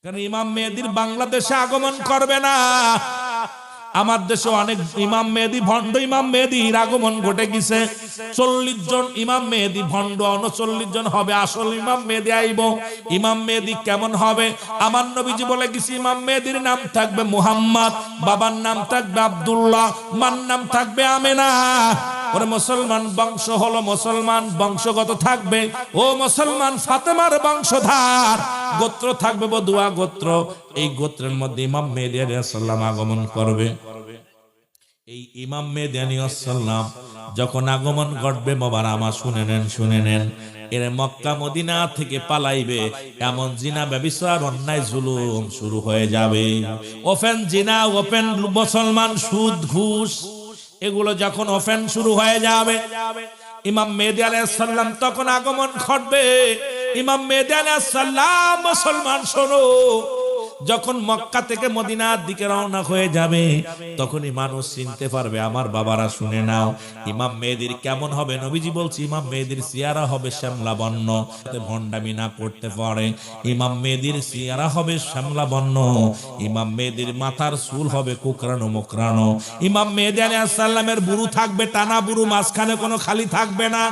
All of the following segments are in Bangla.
কারণ ইমাম মেহেদীর বাংলাদেশে আগমন করবে না। আমার দেশে অনেক ইমাম মেহেদী ভণ্ড ইমাম মেহেদীর আগমন ঘটে গেছে। 40 জন ইমাম মেহেদী ভণ্ড, 39 জন হবে আসল ইমাম মেহেদী আইব। ইমাম মেহেদী কেমন হবে? আমার নবীজি বলে গেছে ইমাম মেহেদীর নাম থাকবে মুহাম্মদ, বাবার নাম থাকবে আব্দুল্লাহ, মার নাম থাকবে আমেনা। ওরে মুসলমান বংশ হলো মুসলমান বংশগত থাকবে, ও মুসলমান ফাতেমার বংশধার গোত্র থাকবে বদুয়া গোত্র। এই গোত্রের মধ্যে ইমাম মেহেদী আলাইহিস সালাম আগমন করবে। এই ইমাম মেহেদী আলাইহিস সালাম যখন আগমন ঘটবে, বাবার আমার শুনে নেন, এর মক্কা মদিনা থেকে পালাইবে, এমন জিনা ব্যভিচার অন্যায় জুলুম শুরু হয়ে যাবে। ওপেন জিনা, ওপেন মুসলমান সুদ ঘুষ, এগুলো যখন ওপেন শুরু হয়ে যাবে, ইমাম মেহেদী আলাইহিস সালাম তখন আগমন ঘটবে। ইমাম মেহেদী আলাইহিস সালাম মুসলমান শোনো, যখন মক্কা থেকে মদিনার দিকে রওনা হয়ে যাবে, তখনই মানুষ চিনতে পারবে। আমার বাবারা শুনে নাও, ইমাম মেহেদীর কেমন হবে? নবীজি বলছে ইমাম মেহেদীর চেহারা হবে শ্যামলা বর্ণ, ভণ্ডামি না করতে পারে। ইমাম মেহেদীর চেহারা হবে শ্যামলা বর্ণ, ইমাম মেহেদীর মাথার চুল হবে কুকরানো মুকরানো। ইমাম মেহেদী আলাইহিস সালামের বুরু থাকবে টানা বুরু, মাঝখানে কোনো খালি থাকবে না।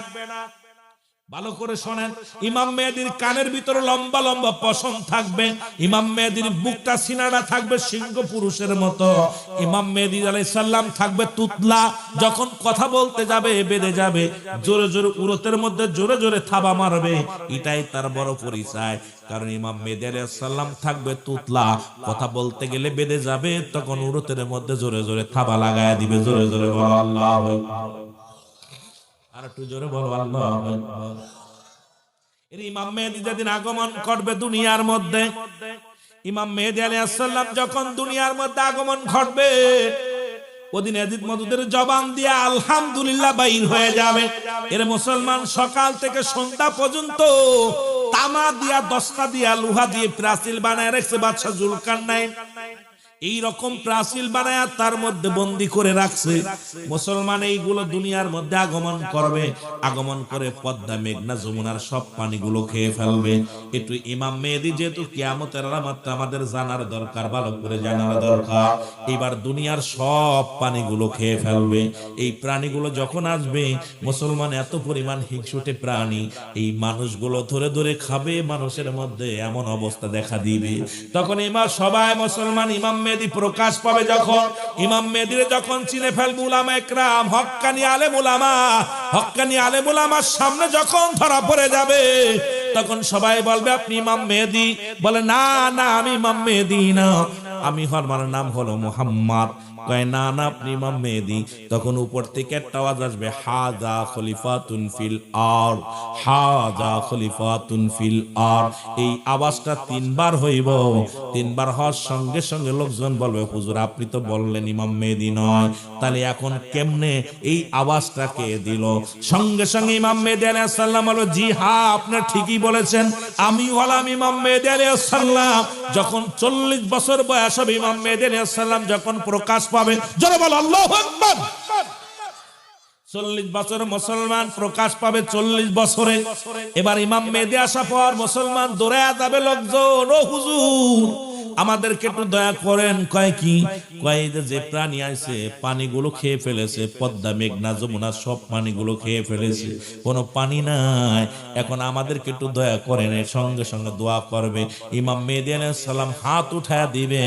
ভালো করে শোনেন, ইমাম মেহেদীর কানের ভিতরে লম্বা লম্বা পশম থাকবে, ইমাম মেহেদীর বুকটা সিনাটা থাকবে সিংহ পুরুষের মতো। ইমাম মেহেদী আলাইহিস সালাম থাকবে তুতলা, যখন কথা বলতে যাবে বেঁধে যাবে, জোরে জোরে উরতের মধ্যে জোরে জোরে থাবা মারবে, এটাই তার বড় পরিচয়। কারণ ইমাম মেহেদী আলাইহিস সালাম থাকবে তুতলা, কথা বলতে গেলে বেঁধে যাবে, তখন উরতের মধ্যে জোরে জোরে থাবা লাগায় দিবে। জোরে জোরে বলো আল্লাহু আকবার, আর একটু জোরে বলো আল্লাহু আকবার। এর ইমাম মেহেদী যেদিন আগমন করবে দুনিয়ার মধ্যে, ইমাম মেহেদী আলাইহিস সালাম যখন দুনিয়ার মধ্যে আগমন ঘটবে, ওদিন এজিদ মওদুদের জবান দিয়ে আলহামদুলিল্লাহ বাইর হয়ে যাবে। এর মুসলমান সকাল থেকে সন্ধ্যা পর্যন্ত তামা দিয়া, দস্তা দিয়া, লোহা দিয়ে প্রাচীর বানায় রাখছে বাদশা জুলকারনাইন। এই রকম প্রাচীর বানায় তার মধ্যে বন্দী করে রাখছে। মুসলমান এইগুলো দুনিয়ার মধ্যে আগমন করবে, আগমন করে পদ্মা মেঘনা যমুনার সব পানিগুলো খেয়ে ফেলবে। একটু ইমাম মেহেদী যেহেতু কিয়ামতের আলামত আমাদের জানার দরকার, ভালো করে জানার দরকার। এবার দুনিয়ার সব পানিগুলো খেয়ে ফেলবে। এই প্রাণীগুলো যখন আসবে, মুসলমান এত পরিমাণ হিংসুটে প্রাণী, এই মানুষগুলো ধরে ধরে খাবে, মানুষের মধ্যে এমন অবস্থা দেখা দিবে। তখন এবার সবাই মুসলমান ইমাম মেহেদী প্রকাশ পাবে। যখন ইমাম মেহেদীরে যখন চিনে ফেলবে উলামা একরাম, হক্কানি আলেম উলামা, হক্কানি আলেম উলামার সামনে যখন ধরা পড়ে যাবে, তখন সবাই বলবে আপনি ইমাম মেহেদী। বলে না না, আমি ইমাম মেহেদী না, আমি আমার নাম হলো মুহাম্মদ। কয় না না, আপনি ইমাম মেহেদী। তখন উপর থেকে একটা আওয়াজ আসবে, হাযা খলিফাতুন ফিল আরদ, হাযা খলিফাতুন ফিল আরদ। এই আওয়াজটা 3 বার হইব। 3 বার হওয়ার সঙ্গে সঙ্গে লোকজন বলবে হুজুর আপনি তো বললেন ইমাম মেহেদী নয়, তাহলে এখন কেমনে এই আওয়াজটা কে দিল? সঙ্গে সঙ্গে ইমাম মেহেদী আলাইহিস সালাম বলল জি হ্যাঁ, আপনি ঠিকই বলেছেন, আমি হলাম ইমাম মেহেদী আলাইহিস সালাম। যখন 40 বছর বয়স হবে ইমাম মেহেদী আলাইহিস সালাম যখন প্রকাশ পাবে, জোরে বলো আল্লাহু আকবার। 40 বছর মুসলমান প্রকাশ পাবে, 40 বছরে। এবার ইমাম মেহেদী আসা পর মুসলমান দৌড়ায়া যাবে লোকজন, ও হুজুর আমাদেরকে একটু দয়া করেন। কয় কি? কয় যে প্রাণী আইছে পানিগুলো খেয়ে ফেলেছে, পদ্মা মেঘনা যমুনা সব পানিগুলো খেয়ে ফেলেছে, কোনো পানি নাই, এখন আমাদেরকে একটু দয়া করেন। সঙ্গে সঙ্গে দোয়া করবে। ইমাম মেহেদী আলাইহিস সালাম হাত উঠায়া দিবে,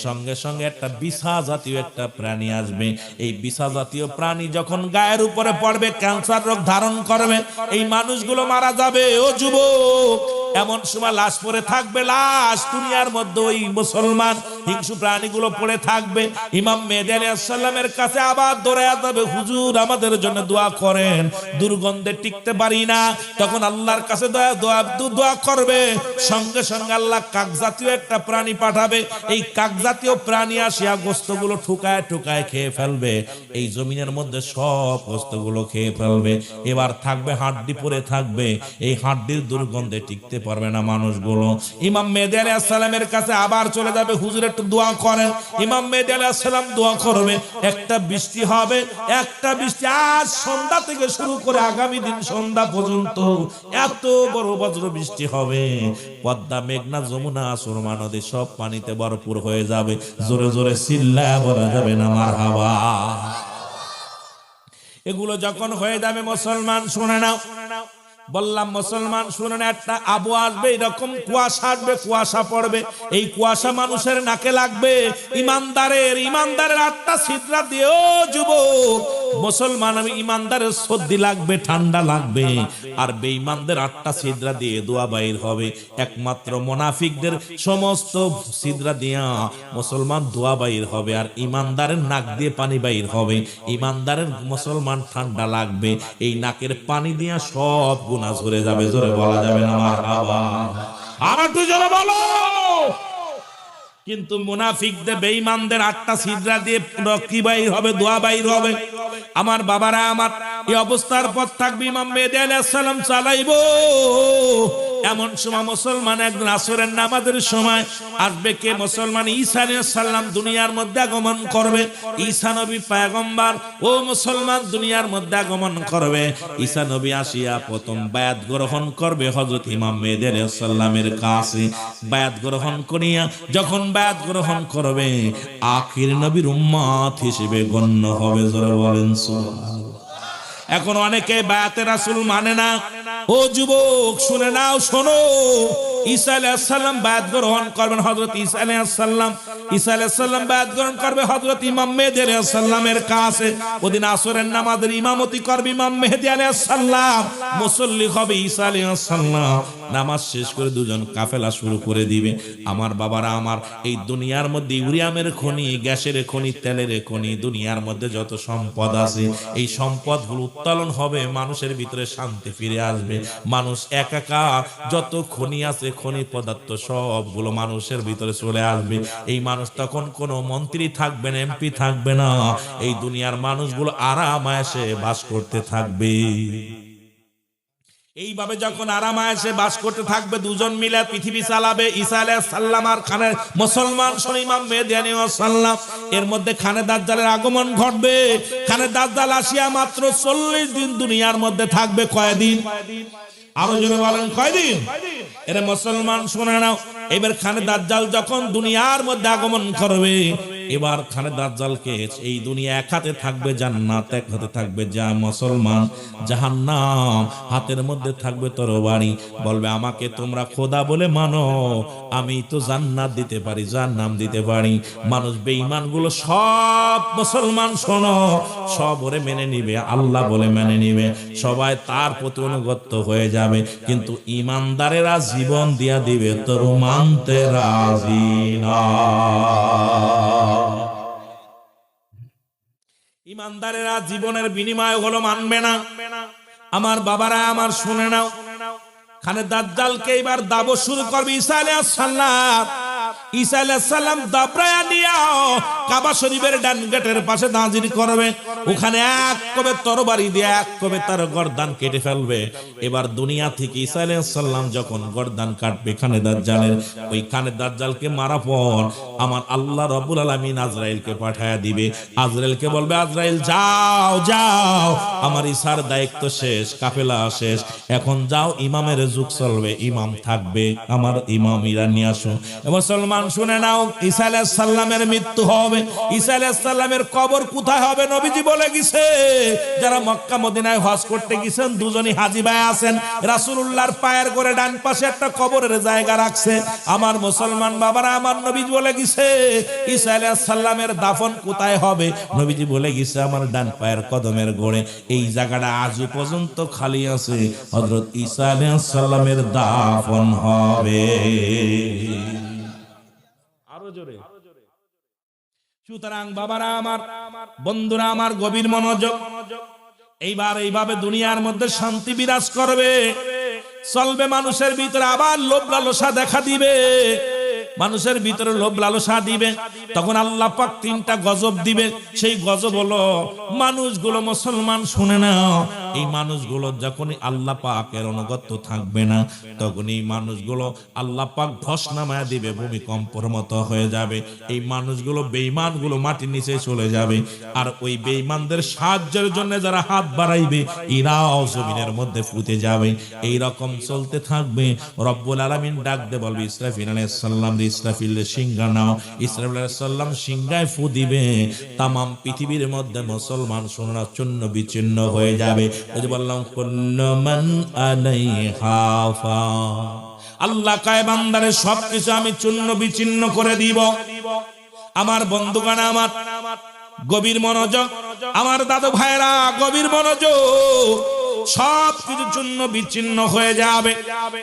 সঙ্গে সঙ্গে একটা বিছা জাতীয় একটা প্রাণী আসবে। এই বিছা জাতীয় প্রাণী যখন গায়ের উপরে পড়বে, ক্যান্সার রোগ ধারণ করবে, এই মানুষগুলো মারা যাবে। ও যুবক, এমন সময় লাশ পড়ে থাকবে, লাশ দুনিয়ার মধ্যে ওই মুসলমান হিংসু প্রাণীগুলো পড়ে থাকবে। ইমাম মেহেদী আলাইহিস সালামের কাছে আবার দৌড়ায়া যাবে, হুজুর আমাদের জন্য দোয়া করেন, দুর্গন্ধে টিকতে পারি না। তখন আল্লাহর কাছে দোয়া করবে। সঙ্গে সঙ্গে আল্লাহ কাক জাতীয় একটা প্রাণী পাঠাবে। এই কাক জাতীয় প্রাণী আসিয়া গোস্তগুলো ঠুকায় ঠুকায় খেয়ে ফেলবে, এই জমিনের মধ্যে সব গোস্তগুলো খেয়ে ফেলবে। এবার থাকবে হাড্ডি পড়ে থাকবে, এই হাড্ডির দুর্গন্ধে টিকতে পারবে না মানুষগুলো। ইমাম মেহেদী আলাইহিস সালামের কাছে আবার চলে যাবে, হুজুর একটু দোয়া করেন। ইমাম মেহেদী আলাইহিস সালাম দোয়া করবে, একটা বৃষ্টি হবে, একটা বৃষ্টি আজ সন্ধ্যা থেকে শুরু করে আগামী দিন সন্ধ্যা পর্যন্ত এত বড় বজ্র বৃষ্টি হবে, পদ্মা, মেঘনা, যমুনা, সুরমা নদী সব পানিতে ভরপুর হয়ে যাবে। জোরে জোরে চিল্লায়া বলা যাবে না মারহাবা। এগুলো যখন হয়ে যাবে মুসলমান শুনে নাও, বললাম মুসলমান শুনে না, একটা আবু আসবে, এরকম কুয়াশা আসবে, কুয়াশা পড়বে, এই কুয়াশা মানুষের নাকে লাগবে। ইমানদারের আত্মা ছিদ্রা দিয়েও যুবক মুসলমান, আমি ইমানদারের সর্দি লাগবে, ঠান্ডা লাগবে, আর বেঈমানদের আত্মা ছিদ্রা দিয়ে দোয়া বাইর হবে। একমাত্র মুনাফিকদের সমস্ত ছিদ্রা দিয়া মুসলমান দোয়া বাইর হবে, আর ইমানদারের নাক দিয়ে পানি বাইর হবে। ইমানদারের মুসলমান ঠান্ডা লাগবে, এই নাকের পানি দিয়া সব গুনাহ ঝরে যাবে। জোরে বলা যাবে না মারহাবা। আর একটু জোরে বলো। কিন্তু মুনাফিকদের, বেঈমানদের আত্মা ছিদ্রা দিয়ে কি বাইর হবে? দোয়া বাইর হবে। আমার বাবারা আমার, এই অবস্থার পর থাকবে ইমাম মেহেদী আলাইহিস সালাম চালাইবো। এমন সময় মুসলমান একদিন আসরের নামাজের সময় আসবে কে? মুসলমান ঈসা আলাইহিস সালাম দুনিয়ার মধ্যে আগমন করবে। ঈসা নবী পয়গম্বর, ও মুসলমান দুনিয়ার মধ্যে আগমন করবে। ঈসা নবী আসিয়া প্রথম বায়াত গ্রহণ করবে হযরত ইমাম মেহেদী আলাইহিস সালামের কাছে। বায়াত গ্রহণ করিয়া যখন বায়াত গ্রহণ করবে, আখির নবীর উম্মত হিসেবে গণ্য হবে। জোরে বলেন সুবহানাল্লাহ। এখন অনেকে বায়াতে রাসূল মানে না। ও যুবক শুনে নাও, শোনো, ঈসা আলাইহিস সালাম বায়াত গ্রহণ করবেন হযরত ঈসা আলাইহিস সালাম। ঈসা আলাইহিস সালাম বায়াত গ্রহণ করবে হযরত ইমাম মেহেদী আলাইহিস সালামের কাছে। ওদিন আসরের নামাজের ইমামতি করবে ইমাম মেহেদী আলাইহিস সালাম, মুসল্লি হবে ঈসা আলাইহিস সালাম। নামাজ শেষ করে দুজন কাফেলা শুরু করে দিবে। আমার বাবারা আমার, এই দুনিয়ার মধ্যে ইউরিয়ামের খনি, গ্যাসের খনি, তেলের খনি, দুনিয়ার মধ্যে যত সম্পদ আছে, এই সম্পদগুলো উত্তোলন হবে, মানুষের ভিতরে শান্তি ফিরে আসবে। মানুষ একাকা, যত খনি আছে, খনি পদার্থ সবগুলো মানুষের ভিতরে চলে আসবে। এই মানুষ তখন কোনো মন্ত্রী থাকবে না, এমপি থাকবে না, এই দুনিয়ার মানুষগুলো আরামায়েশে বাস করতে থাকবে। এইভাবে যখন আরামায়েশে বাস করতে থাকবে, দুজন মিলে পৃথিবী চালাবে, ঈসা আলাইহিস সালাম আর খানে মুসলমান শুনে ইমাম মেহেদী আলাইহিস সালাম। এর মধ্যে খানে দাজ্জালের আগমন ঘটবে। খানে দাজ্জাল আসিয়া মাত্র 40 দিন দুনিয়ার মধ্যে থাকবে। কয়দিন? আরো জোরে বলেন, কয়দিন? এরে মুসলমান শুনে নাও, এবার খানে দাজ্জাল যখন দুনিয়ার মধ্যে আগমন করবে, এবার খানে দাজ্জালকে এই দুনিয়া এক হাতে থাকবে জান্নাত, এক হাতে থাকবে মুসলমান জাহান্নাম, হাতের মধ্যে থাকবে তরবারি। বলবে আমাকে তোমরা খোদা বলে মানো, আমি তো জান্নাত দিতে পারি, জাহান্নাম দিতে পারি। মানুষ বেঈমান গুলো সব, মুসলমান শোনো, সব ওরে মেনে নিবে, আল্লাহ বলে মেনে নিবে, সবাই তার প্রতি অনুগত হয়ে যাবে। কিন্তু ঈমানদারেরা জীবন দিয়া দিবে, তোর মানতে রাজি না। ঈমানদারেরা জীবনের বিনিময় হলো মানবে না। আমার বাবারা আমার শুনে নাও, খানে দাজ্জালকে এবার দাবো শুরু করবে ঈসা আলাইহিস সালাম। ঈসা আলাইহিস সালাম দাবরায়া নিয়া কাবা শরীফের ডান গেটের পাশে হাজির করবে। ওখানে এক কবে তরবারি দিয়ে এক কবে তার গর্দান কেটে ফেলবে। এবার দুনিয়া থেকে ঈসা আলাইহিস সালাম যখন গর্দান কাটবে খানে দাজ্জালের, ওই খানে দাজ্জালকে মারা পর আমার আল্লাহ রাব্বুল আলামিন আজরাইলকে পাঠায়া দিবে। আজরাইলকে বলবে, আজরাইল যাও যাও, আমার ঈসার দায়িত্ব শেষ, কাফেলা শেষ, এখন যাও, ইমামের যুগ চলবে, ইমাম থাকবে, আমার ইমাম ইরা নিয়ে আসো। মুসলমান শুনে নাও, ঈসা আলাইহিস সালামের মৃত্যু হবে। ঈসা আলাইহিস সালামের কবর কোথায় হবে? নবীজি বলে গেছে, যারা মক্কা মদিনায় হজ করতে গেছেন দুজনই হাজী ভাই আছেন, রাসূলুল্লাহর পায়ের করে ডান পাশে একটা কবরের জায়গা রাখছে। আমার মুসলমান বাবারা আমার, নবীজি বলে গেছে ঈসা আলাইহিস সালামের দাফন কোথায় হবে? নবীজি বলে গেছে আমার ডান পায়ের কদমের গোড়ে। এই জায়গাটা আজও পর্যন্ত খালি আছে, হযরত ঈসা আলাইহিস সালামের দাফন হবে। আরো জোরে। সুতরাং বাবারা আমার, বন্ধুরা আমার, গভীর মনোযোগ। এইবার এইভাবে দুনিয়ার মধ্যে শান্তি বিরাজ করবে, চলবে। মানুষের ভিতরে আবার লোভ লালসা দেখা দিবে, মানুষের ভিতরে লোভ লালসা দিবে। তখন আল্লাহ পাক 3টা গজব দিবে। সেই গজব হলো, মানুষগুলো মুসলমান শুনে না, এই মানুষগুলো যখনই আল্লাহ পাকের অনুগত থাকবে না, তখন এই মানুষগুলো আল্লাহ পাক ধস নামায় দিবে, ভূমিকম্পের মতো হয়ে যাবে। এই মানুষগুলো বেঈমানগুলো মাটির নিচে চলে যাবে। আর ওই বেঈমানদের সাহায্যের জন্য যারা হাত বাড়াইবে এরাও জমিনের মধ্যে পুঁতে যাবে। এই রকম চলতে থাকবে। রব্বুল আলামিন ডাক দে বলবে ইসরাফিল আলাইহিস সালাম, ইসরাফিলের সিংহা নাও। ইসরাফিল আলাইহিস সালাম সিংহায় ফু দিবে, তামাম পৃথিবীর মধ্যে মুসলমান সোনা চূর্ণ বিচ্ছিন্ন হয়ে যাবে। ওই যে বললাম কুল্লু মান আলাইহা ফান, আল্লাহ কয় বান্দারে সবকিছু আমি চূর্ণ বিচ্ছিন্ন করে দিব। আমার বন্ধুগণ, আমার গভীর মনোযোগ, আমার দাদু ভাইরা গভীর মনোযোগ, সব কিছু চূর্ণ বিচ্ছিন্ন হয়ে যাবে।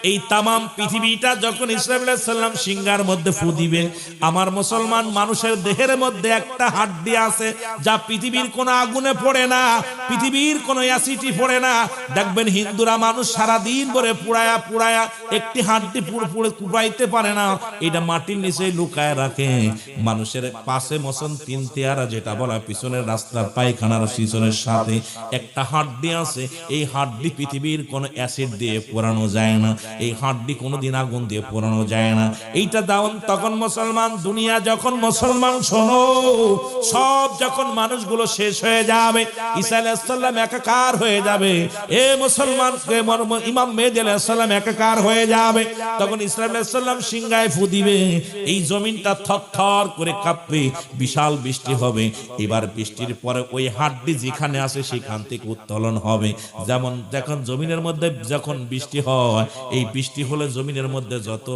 এই তামাম পৃথিবীটা যখন ইসরাফিল আলাইহিস সালাম সিংহার মধ্যে ফু দিবে, আমার মুসলমান মানুষের দেহের মধ্যে একটা হাড্ডি আছে যা পৃথিবীর কোনো আগুনে পড়ে না, পৃথিবীর কোনো অ্যাসিডে পড়ে না। দেখবেন হিন্দুরা মানুষ সারা দিন ভরে পুড়ায়া পুড়ায়া একটি হাড্ডি পুড়ে কুপাইতে পারে না, এটা মাটির নিচে লুকায় রাখে। মানুষের পাশে মসন তিন তেয়ারা যেটা বলা, পিছনের রাস্তার পায়খানার পিছনের সাথে একটা হাড্ডি আছে। এই হাড্ডি পৃথিবীর কোনো অ্যাসিড দিয়ে পোড়ানো যায় না, এই হাড্ডি কোনোদিন আগুন দিয়ে পোড়ানো যায় না। এইটা দাউন তখন মুসলমান দুনিয়া যখন মুসলমান শোনো, সব যখন মানুষগুলো শেষ হয়ে যাবে, ঈসা আলাইহিস সালাম একাকার হয়ে যাবে, এ মুসলমান ইমাম মেহেদী আলাইহিস সালাম একাকার হয়ে যাবে, তখন ঈসা আলাইহিস সালাম সিংহায় ফু দিবে, এই জমিনটা থরথর করে কাঁপবে, বিশাল বৃষ্টি হবে। এবার বৃষ্টির পরে ওই হাড্ডি যেখানে আছে সেখান থেকে উত্তোলন হবে। যেমন যখন জমিনের মধ্যে যখন বৃষ্টি হয়, এই বৃষ্টি হলে জমিনের মধ্যে যত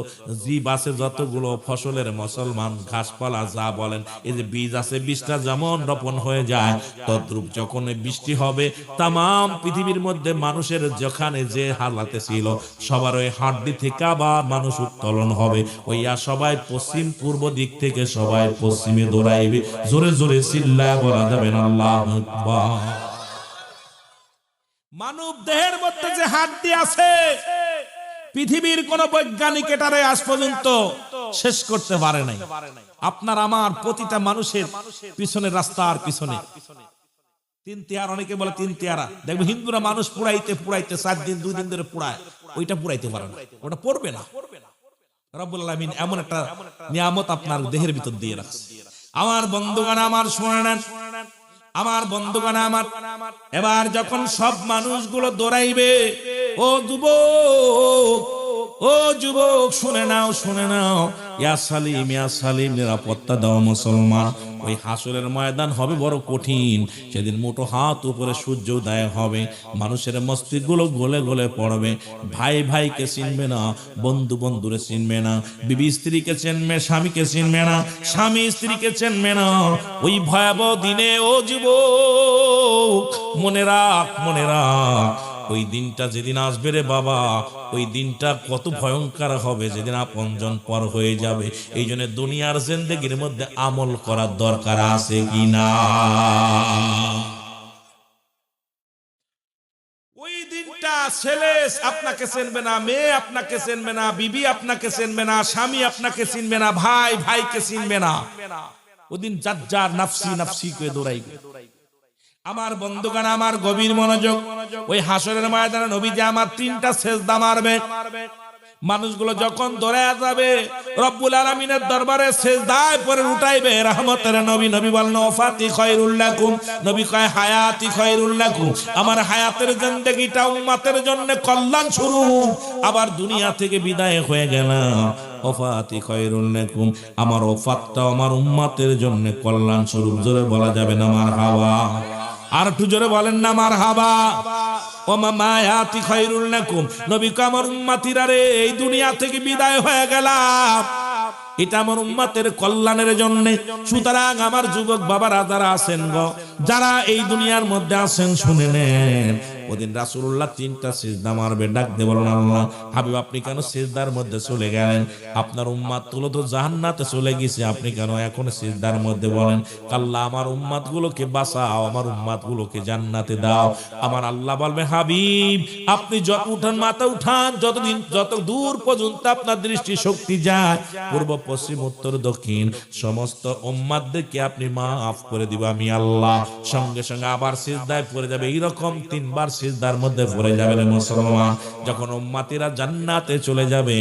জীব আছে, যতগুলো ফসলের মুসলমান ঘাসপালা যা বলেন, এই যে বীজ আছে, বীজটা যেমন রোপণ হয়ে যায়, তদ্রূপ যখন বৃষ্টি হবে তামাম পৃথিবীর মধ্যে মানুষের যেখানে যে হালাতে ছিল সবার ওই হাড্ডি থেকে আবার মানুষ উত্তোলন হবে। ওইয়া সবাই পশ্চিম পূর্ব দিক থেকে সবাই পশ্চিমে দৌড়াইবে। জোরে জোরে চিল্লায় বলা যাবে না আল্লাহু আকবার। মানব দেহের মধ্যে যে হাড্ডি আছে, পৃথিবীর কোন বৈজ্ঞানিক এটারে আজ পর্যন্ত শেষ করতে পারে নাই। আপনার আমার প্রতিটা মানুষের পিছনের রাস্তার পিছনে তিন তেয়ারা, অনেকে বলে তিন তেয়ারা, দেখবে হিন্দুরা মানুষ পুড়াইতে পুড়াইতে 4 দিন 2 দিন ধরে পুড়ায়, ওইটা পুড়াইতে পারে না, ওটা পড়বে না। রব্বুল আলামিন এমন একটা নিয়ামত আপনার দেহের ভিতর দিয়ে রাখছে। আমার বন্ধুগণ, আমার শুনে নেন, আমার বন্ধুগণ আমার, এবার যখন সব মানুষগুলো দৌড়াইবে, ও যুবক, ও যুবক শুনে নাও, শুনে নাও, ইয়া সালিম, ইয়া সালিম, নিরাপত্তা দাও মুসলমান। ওই হাসরের ময়দান হবে বড় কঠিন। সেদিন মুঠো হাত উপরে সূর্য উদয় হবে, মানুষের মস্তিষ্কগুলো গলে গলে পড়বে। ভাই ভাইকে চিনবে না, বন্ধু বন্ধুরে চিনবে না, বিবি স্ত্রীকে চিনবে, স্বামীকে চিনবে না, স্বামী স্ত্রীকে চিনবে না। ওই ভয়াবহ দিনে ও যুবক মনে রাখ, মনে রাখ, ওই দিনটা যেদিন আসবে রে বাবা, ওই দিনটা কত ভয়ঙ্কর হবে, যেদিন আপনজন পর হয়ে যাবে। এই জন্য দুনিয়ার জিন্দেগির মধ্যে আমল করার দরকার আছে কিনা? ওই দিনটা ছেলে আপনাকে চিনবে না, মেয়ে আপনাকে চিনবে না, বিবি আপনাকে চিনবে না, স্বামী আপনাকে চিনবে না, ভাই ভাইকে চিনবে না। ওদিন যার যার নাফসি নাফসি করে দৌড়াইবে। আমার বন্ধুগণ আমার গভীর মনোযোগ, ওই হাসরের ময়দানে নবীজি আমার 3টা সেজদা মারবে। মানুষগুলো যখন দৌড়ায় যাবে রব্বুল আলামিনের দরবারে সেজদায় পড়ে উঠাইবে রহমতের নবী। নবী বলেন ওয়াফাতি খায়রুল লাকুম, নবী কয় হায়াতি খায়রুল লাকুম, আমার হায়াতের জিন্দেগিটা উম্মতের জন্য কল্যাণ স্বরূপ। আবার দুনিয়া থেকে বিদায় হয়ে গেলাম, ওয়াফাতি খায়রুল লাকুম, আমার ওয়াফাতটা আমার উম্মতের জন্য কল্যাণ স্বরূপ। জোরে বলা যাবে না মারহাবা? আর একটু জোরে বলেন না মারহাবা? ওমা মায়াতি খায়রুল লাকুম, নবী কয় আমার উম্মতিরা রে, এই দুনিয়া থেকে বিদায় হয়ে গেলাম, এটা আমার উম্মতের কল্যাণের জন্য। সুতরাং আমার যুবক বাবারা যারা আছেন গো, যারা এই দুনিয়ার মধ্যে আছেন, শুনে নেন, ওদিন রাসূলুল্লাহ 3টা সিজদা মারবে। ডাক দিয়ে বলেন আল্লাহ হাবিব আপনি কেন সিজদার মধ্যে চলে গেলেন? আপনার উম্মত গুলো তো জান্নাতে চলে গেছে, আপনি কেন এখন সিজদার মধ্যে? বলেন আল্লাহ আমার উম্মত গুলোকে বাঁচাও, আমার উম্মত গুলোকে জান্নাতে দাও। আমার আল্লাহ বলবে হাবিব আপনি যত উঠান, মাথা উঠান, যতদিন যত দূর পর্যন্ত আপনার দৃষ্টি শক্তি যায়, পূর্ব পশ্চিম উত্তর দক্ষিণ সমস্ত উম্মতদেরকে আপনি মাফ করে দিব আমি আল্লাহ। সঙ্গে সঙ্গে আবার সিজদায় পড়ে যাবে। এইরকম 3বার সিজদার মধ্যে পড়ে যাবে রে মুসলমান। যখন উম্মতিরা জান্নাতে চলে যাবে,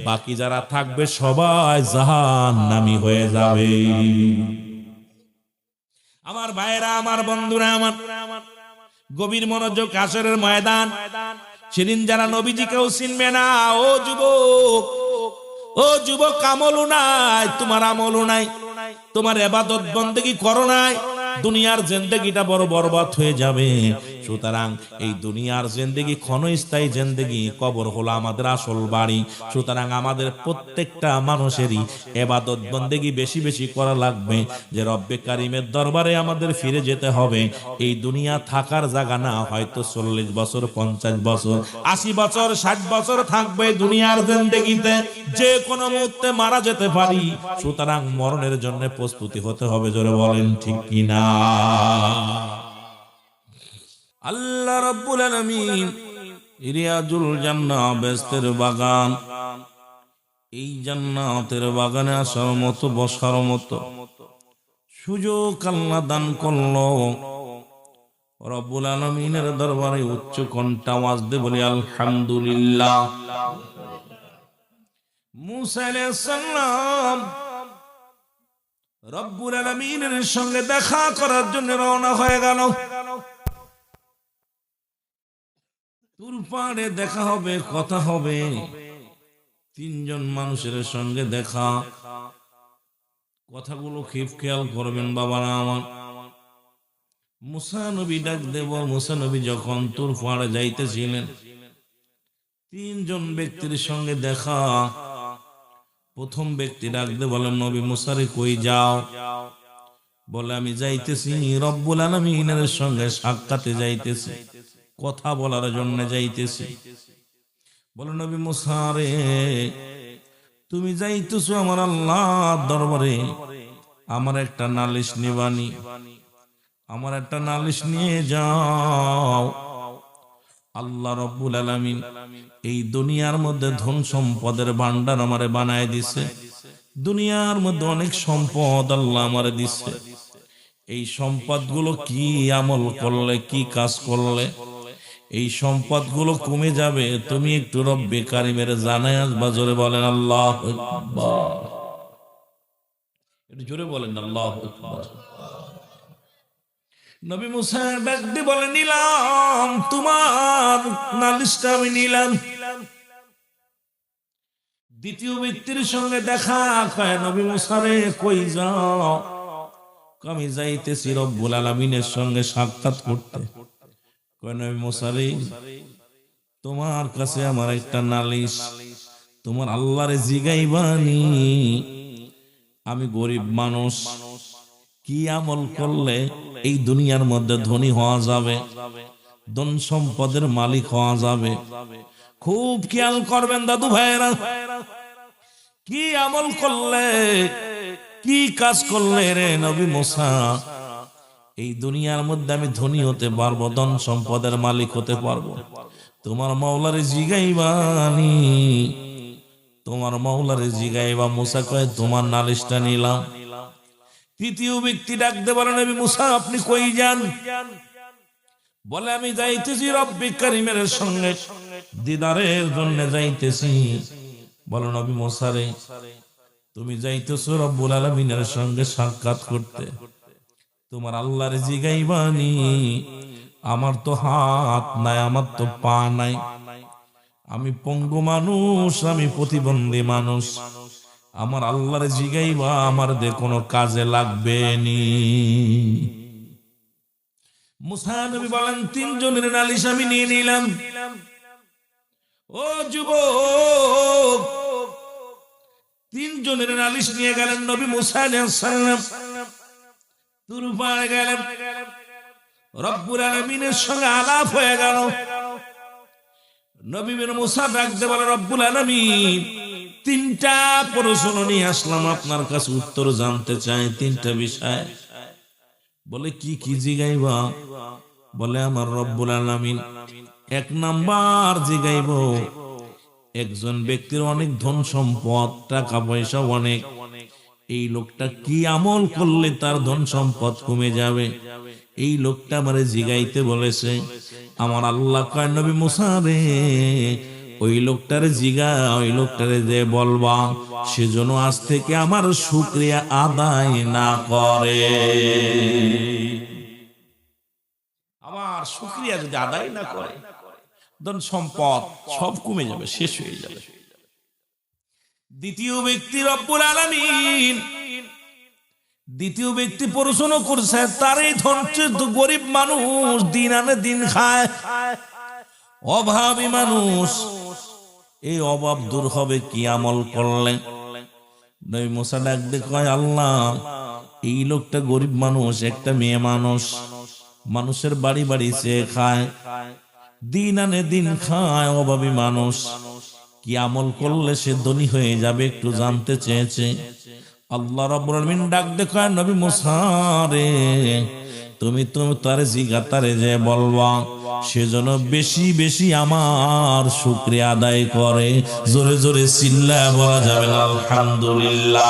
বাকি যারা থাকবে সবাই জাহান্নামী হয়ে যাবে। আমার ভাইরা, আমার বন্ধুরা, আমার গভীর মনোযোগ, হাসরের ময়দান। সেদিন যারা নবীজিকেও চিনবে না, ও যুবক, ও যুবক, আমলও নাই, তোমার আমলও নাই, তোমার ইবাদত বন্দেগী করো নাই, দুনিয়ার জিন্দেগিটা বড় বরবাদ হয়ে যাবে। সুতরাং এই দুনিয়ার জিন্দেগি ক্ষণস্থায়ী জিন্দেগি, কবর হলো আমাদের আসল বাড়ি। সুতরাং আমাদের প্রত্যেকটা মানুষেরই ইবাদত বন্দেগী বেশি বেশি করা লাগবে, যে রব্বে কারিমের দরবারে আমাদের ফিরে যেতে হবে। এই দুনিয়া থাকার জায়গা না, হয়তো 40 বছর, 50 বছর, 80 বছর, 60 বছর থাকবে দুনিয়ার জিন্দেগিতে, যে কোনো মুহূর্তে মারা যেতে পারি। সুতরাং মরণের জন্য প্রস্তুতি হতে হবে। জোরে বলেন ঠিক কিনা? আল্লাহ রাব্বুল আলামিন রিয়াজুল জান্নাহ, বেহেশতের বাগান, এই জান্নাতের বাগানে আসার মতো, বসার মতো সুযোগ আল্লাহ দান করলো। রব্বুল আলামিনের দরবারে উচ্চ কণ্ঠে আওয়াজ দিয়ে বলি আলহামদুলিল্লাহ। মুসা আলাইহিস সালাম রব্বুল আলামিনের সঙ্গে দেখা করার জন্য রওনা হয়ে গেল। তুর পাড়ে দেখা হবে, কথা হবে। 3 জন মানুষের সঙ্গে দেখা, কথাগুলো খুব খেয়াল করবেন বাবারা আমার। মুসা নবী ডাক দেব, মুসা নবী যখন তুর পাড়ে যাইতেছিলেন, 3 জন ব্যক্তির সঙ্গে দেখা। প্রথম ব্যক্তি ডাক দে, বলেন নবী মুসা রে, কই যাও? বলে আমি যাইতেছি রব্বুল আলামিনের সঙ্গে সাক্ষাতে যাইতেছি, কথা বলার জন্য যাইতেছি। বলে নবী মুসা রে, তুমি যাইতেছো আমার আল্লাহর দরবারে, আমার একটা নালিশ নিবানি, আমার একটা নালিশ নিয়ে যাও। আল্লাহ রব্বুল আলামিন এই দুনিয়ার মধ্যে ধন সম্পদের ভান্ডার আমারে বানায় দিছে। দুনিয়ার মধ্যে অনেক সম্পদ আল্লাহ আমারে দিছে। এই সম্পদগুলো কি আমল করলে, কি কাজ করলে এই সম্পদগুলো কমে যাবে, তুমি একটু রব্বে কারিমের জানায় আসবা। জোরে বলেন আল্লাহু আকবার। একটু জোরে বলেন আল্লাহু আকবার। নবী মুসা ডাক দিয়ে বলে, নিলাম তোমার নালিশটা, আমি নিলাম। দ্বিতীয় ব্যক্তির সঙ্গে দেখা, কয় নবী মুসা রে, কই যাও? আমি যাইতেছি রব্বুল আলামিনের সঙ্গে সাক্ষাৎ করতে। কয় নবী মুসা রে, তোমার কাছে আমার একটা নালিশ, তোমার আল্লাহরে জিগাইবানি, আমি গরিব মানুষ, কি আমল করলে এই দুনিয়ার মধ্যে ধনী হওয়া যাবে, ধন সম্পদের মালিক হওয়া যাবে? খুব খেয়াল করবেন দাদু ভাইরা, কি আমল করলে, কি কাজ করলে রে নবী মুসা এই দুনিয়ার মধ্যে আমি ধনী হতে পারবো, ধন সম্পদের মালিক হতে পারবো? তোমার মাওলারে জিগাইবানি, তোমার মাওলারে জিগাইবা। মুসা কয়, তোমার নালিশটা নিলাম। তৃতীয় ব্যক্তি ডাক দে, বলে নবী মুসা আপনি কই যান? বলে আমি যাইতেছি রব্বে কারিমের সঙ্গে দিদারের জন্য যাইতেছি। বলে নবী মুসা রে, তুমি যাইতেছো রব্বুল আলামিনের সঙ্গে সাক্ষাৎ করতে, তোমার আল্লাহর জিগাইবানি, আমার তো হাত নাই, আমার তো পা নাই, আমি পঙ্গু মানুষ, আমি প্রতিবন্ধী মানুষ, আমার আল্লাহর জিগাইবা, আমার দে কোনো কাজে লাগবে নি। মুসা নবী বলেন, 3 জনের নালিশ আমি নিয়ে নিলাম। ও যুবক, 3 জনের নালিশ নিয়ে গেলেন নবী মুসা আলাইহিস সালাম। তুর পাড়ে গেলেন, রব্বুল আলামিনের সঙ্গে আলাপ হয়ে গেল। নবী মুসা ডাক দিয়ে বলে, রব্বুল আলামিন 3টা প্রশ্ন নিয়ে আসলাম আপনার কাছে, উত্তর জানতে চাই 3টা বিষয়। বলে কি কি জিগাইবা? বলে আমার রব্বুল আলামিন 1 নাম্বার জিগাইব, একজন ব্যক্তির অনেক ধন সম্পদ, টাকা পয়সা অনেক, এই লোকটা কি আমল করলে তার ধন সম্পদ কমে যাবে, এই লোকটা আমারে জিগাইতে বলেছে। আমার আল্লাহ কয় নবী মুসা রে ওই লোকটারে জিগা, ওই লোকটারে যে বলবা সেজন্য আজ থেকে আমার শুকরিয়া আদায় না করে। আমার শুকরিয়া যদি আদায় না করে, ধন সম্পদ সব কমে যাবে, শেষ হয়ে যাবে। দ্বিতীয় ব্যক্তি রব্বুল আলামিন, দ্বিতীয় ব্যক্তি প্রশ্ন করছে তার এই ধনচিত গরিব মানুষ, দিন আনে দিন খায়, অভাবী মানুষ, এই অভাব দূর হবে কি আমল করলে? নবী মুসা ডাক দিয়ে কয় আল্লাহ এই লোকটা গরিব মানুষ, একটা মেয়ে মানুষ, মানুষের বাড়ি বাড়ি চেয়ে খায়, দিন আনে দিন খায়, অভাবী মানুষ, কি আমল করলে সে ধনী হয়ে যাবে একটু জানতে চেয়েছে। আল্লাহ রাব্বুল আলামিন ডাক দেখায় নবী মুসা রে তুমি তারে জিগা, তারে যে বলবা সেজন্য বেশি বেশি আমার শুকরিয়া আদায় করে। জোরে জোরে চিল্লায়া বলা যাবে না আলহামদুলিল্লাহ।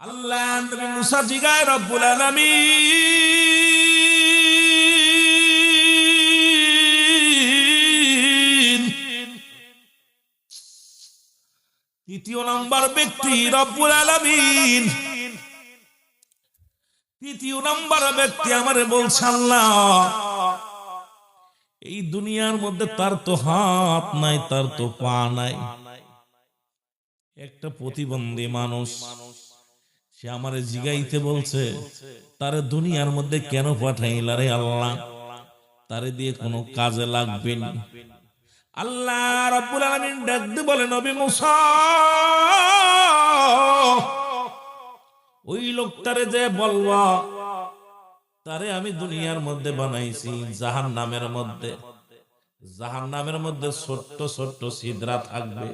আল্লাহ নবী মুসা জিগায় রব্বুল আলামিন, তৃতীয় নম্বর ব্যক্তি রব্বুল আলামিন, তৃতীয় নম্বর ব্যক্তি আমারে বলছে আল্লাহ এই দুনিয়ার মধ্যে তার তো হাত নাই, তার তো পা নাই, একটা প্রতিবন্ধী মানুষ, সে আমারে জিগাইতে বলছে তারে দুনিয়ার মধ্যে কেন পাঠাইলা রে আল্লাহ, তারে দিয়ে কোনো কাজে লাগবে না। আল্লাহ রাব্বুল আলামিন ডাক দিয়ে বলে নবী মুসা ওই লোকটারে যে বলবা তারে আমি দুনিয়ার মধ্যে বানাইছি জাহান্নামের মধ্যে, জাহান্নামের মধ্যে ছোট্ট ছোট্ট ছিদ্রা থাকবে,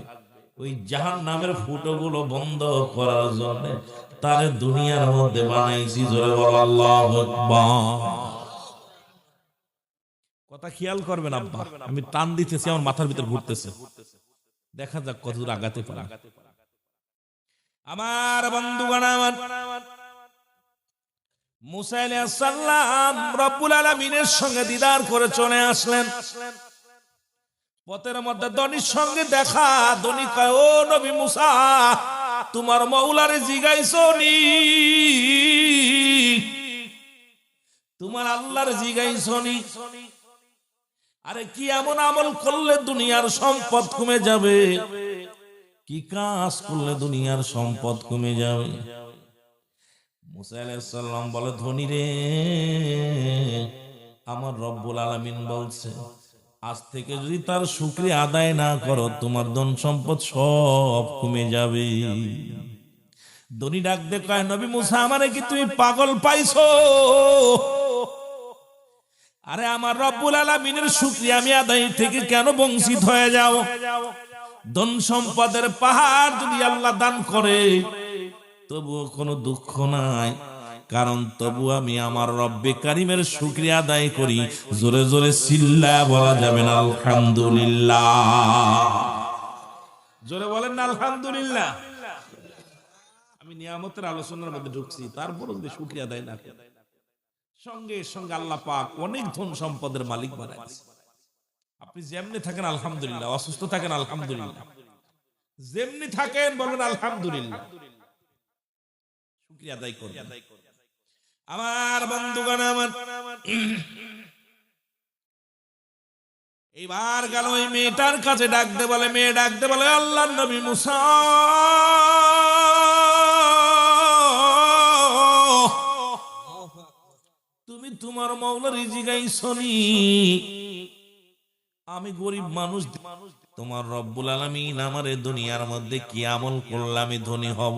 ওই জাহান্নামের ফুটোগুলো বন্ধ করার জন্য তারে দুনিয়ার মধ্যে বানাইছি। জোরে বল আল্লাহু আকবার। কথা খেয়াল করবেন আব্বা, আমি টান দিতেছি আমার মাথার ভিতর ঘুরতেছে, দেখা যাক কতদূর আগাতে পারে। আমার বন্ধুগণ, আমার মুসা আলাইহিস সালাম রব্বুল আলামিনের সঙ্গে দিদার করে চলে আসলেন। পথের মধ্যে ধনীর সঙ্গে দেখা, ধনী কয় ও নবী মুসা তোমার মাওলারে জিগাইছো নি, তোমার আল্লাহর জিগাইছো নি? আরে কি এমন আমল করলে দুনিয়ার সম্পদ কমে যাবে, কি কাজ করলে দুনিয়ার সম্পদ কমে যাবে? মুসা আলাইহিস সালাম বলে ধনী রে আমার রব্বুল আলামিন বলছে আজ থেকে যদি তার শুকরিয়া আদায় না করো তোমার ধন সম্পদ সব কমে যাবে। ধনী ডাক দে কয় নবী মুসা আমারে কি তুমি পাগল পাইছো? আরে আমার রব্বুল আলামিনের শুকরিয়া আমি আদায় থেকে কেন বঞ্চিত হয়ে যাও? ধন সম্পদের পাহাড় যদি আল্লাহ দান করে তবুও কোনো দুঃখ নাই, কারণ তবু আমি আমার রব্বে কারিমের শুকরিয়া আদায় করি। জোরে জোরে চিল্লায়া বলা যাবে না আলহামদুলিল্লাহ। জোরে বলেন না আলহামদুলিল্লাহ। আমি নিয়ামতের আলোচনার মধ্যে ঢুকছি, তারপর যদি শুকরিয়া আদায় না করে সঙ্গে সঙ্গে আল্লাহ পাক অনেক ধন সম্পদের মালিক বানাইছে। আপনি যেমনি থাকেন আলহামদুলিল্লাহ, অসুস্থ থাকেন আলহামদুলিল্লাহ, যেমনি থাকেন বলবেন আলহামদুলিল্লাহ, শুকরিয়া আদায় করবেন। আমার বন্ধুগণ, আমার এইবার গেল ওই মেয়েটার কাছে, ডাকতে বলে, মেয়ে ডাকতে বলে আল্লাহর নবী মুসা তুমি তোমার মাওলার জিগাইছো নি? আমি গরিব মানুষ, তোমার রব্বুল আলামিন আমারে দুনিয়ার মধ্যে কি আমল করলে আমি ধনী হব,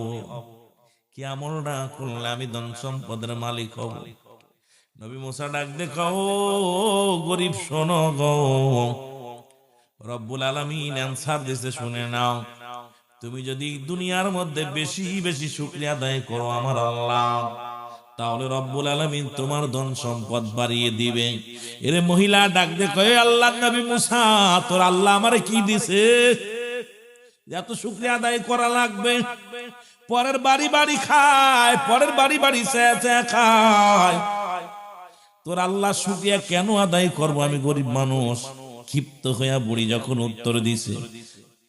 কি আমল না করলে আমি ধন সম্পদের মালিক হব? নবী মুসা ডাক দে কও গরিব শোনো গো, রব্বুল আলামিন অ্যানসার দিতে শুনে নাও। তুমি যদি দুনিয়ার মধ্যে বেশি বেশি শুকরিয়া আদায় করো আমার আল্লাহ, তাহলে রব্বুল আলামিন তোমার ধন সম্পদ বাড়িয়ে দিবে। এরে মহিলা ডাক দে কয় আল্লাহর নবী মুসা তোর আল্লাহ আমারে কি দিছে এত শুকরিয়া আদায় করা লাগবে? পরের বাড়ি বাড়ি খায়, পরের বাড়ি বাড়ি চেয়ে চেয়ে খায়, তোর আল্লাহ শুকরিয়া কেন আদায় করব, আমি গরিব মানুষ। ক্ষিপ্ত হইয়া বুড়ি যখন উত্তর দিছে,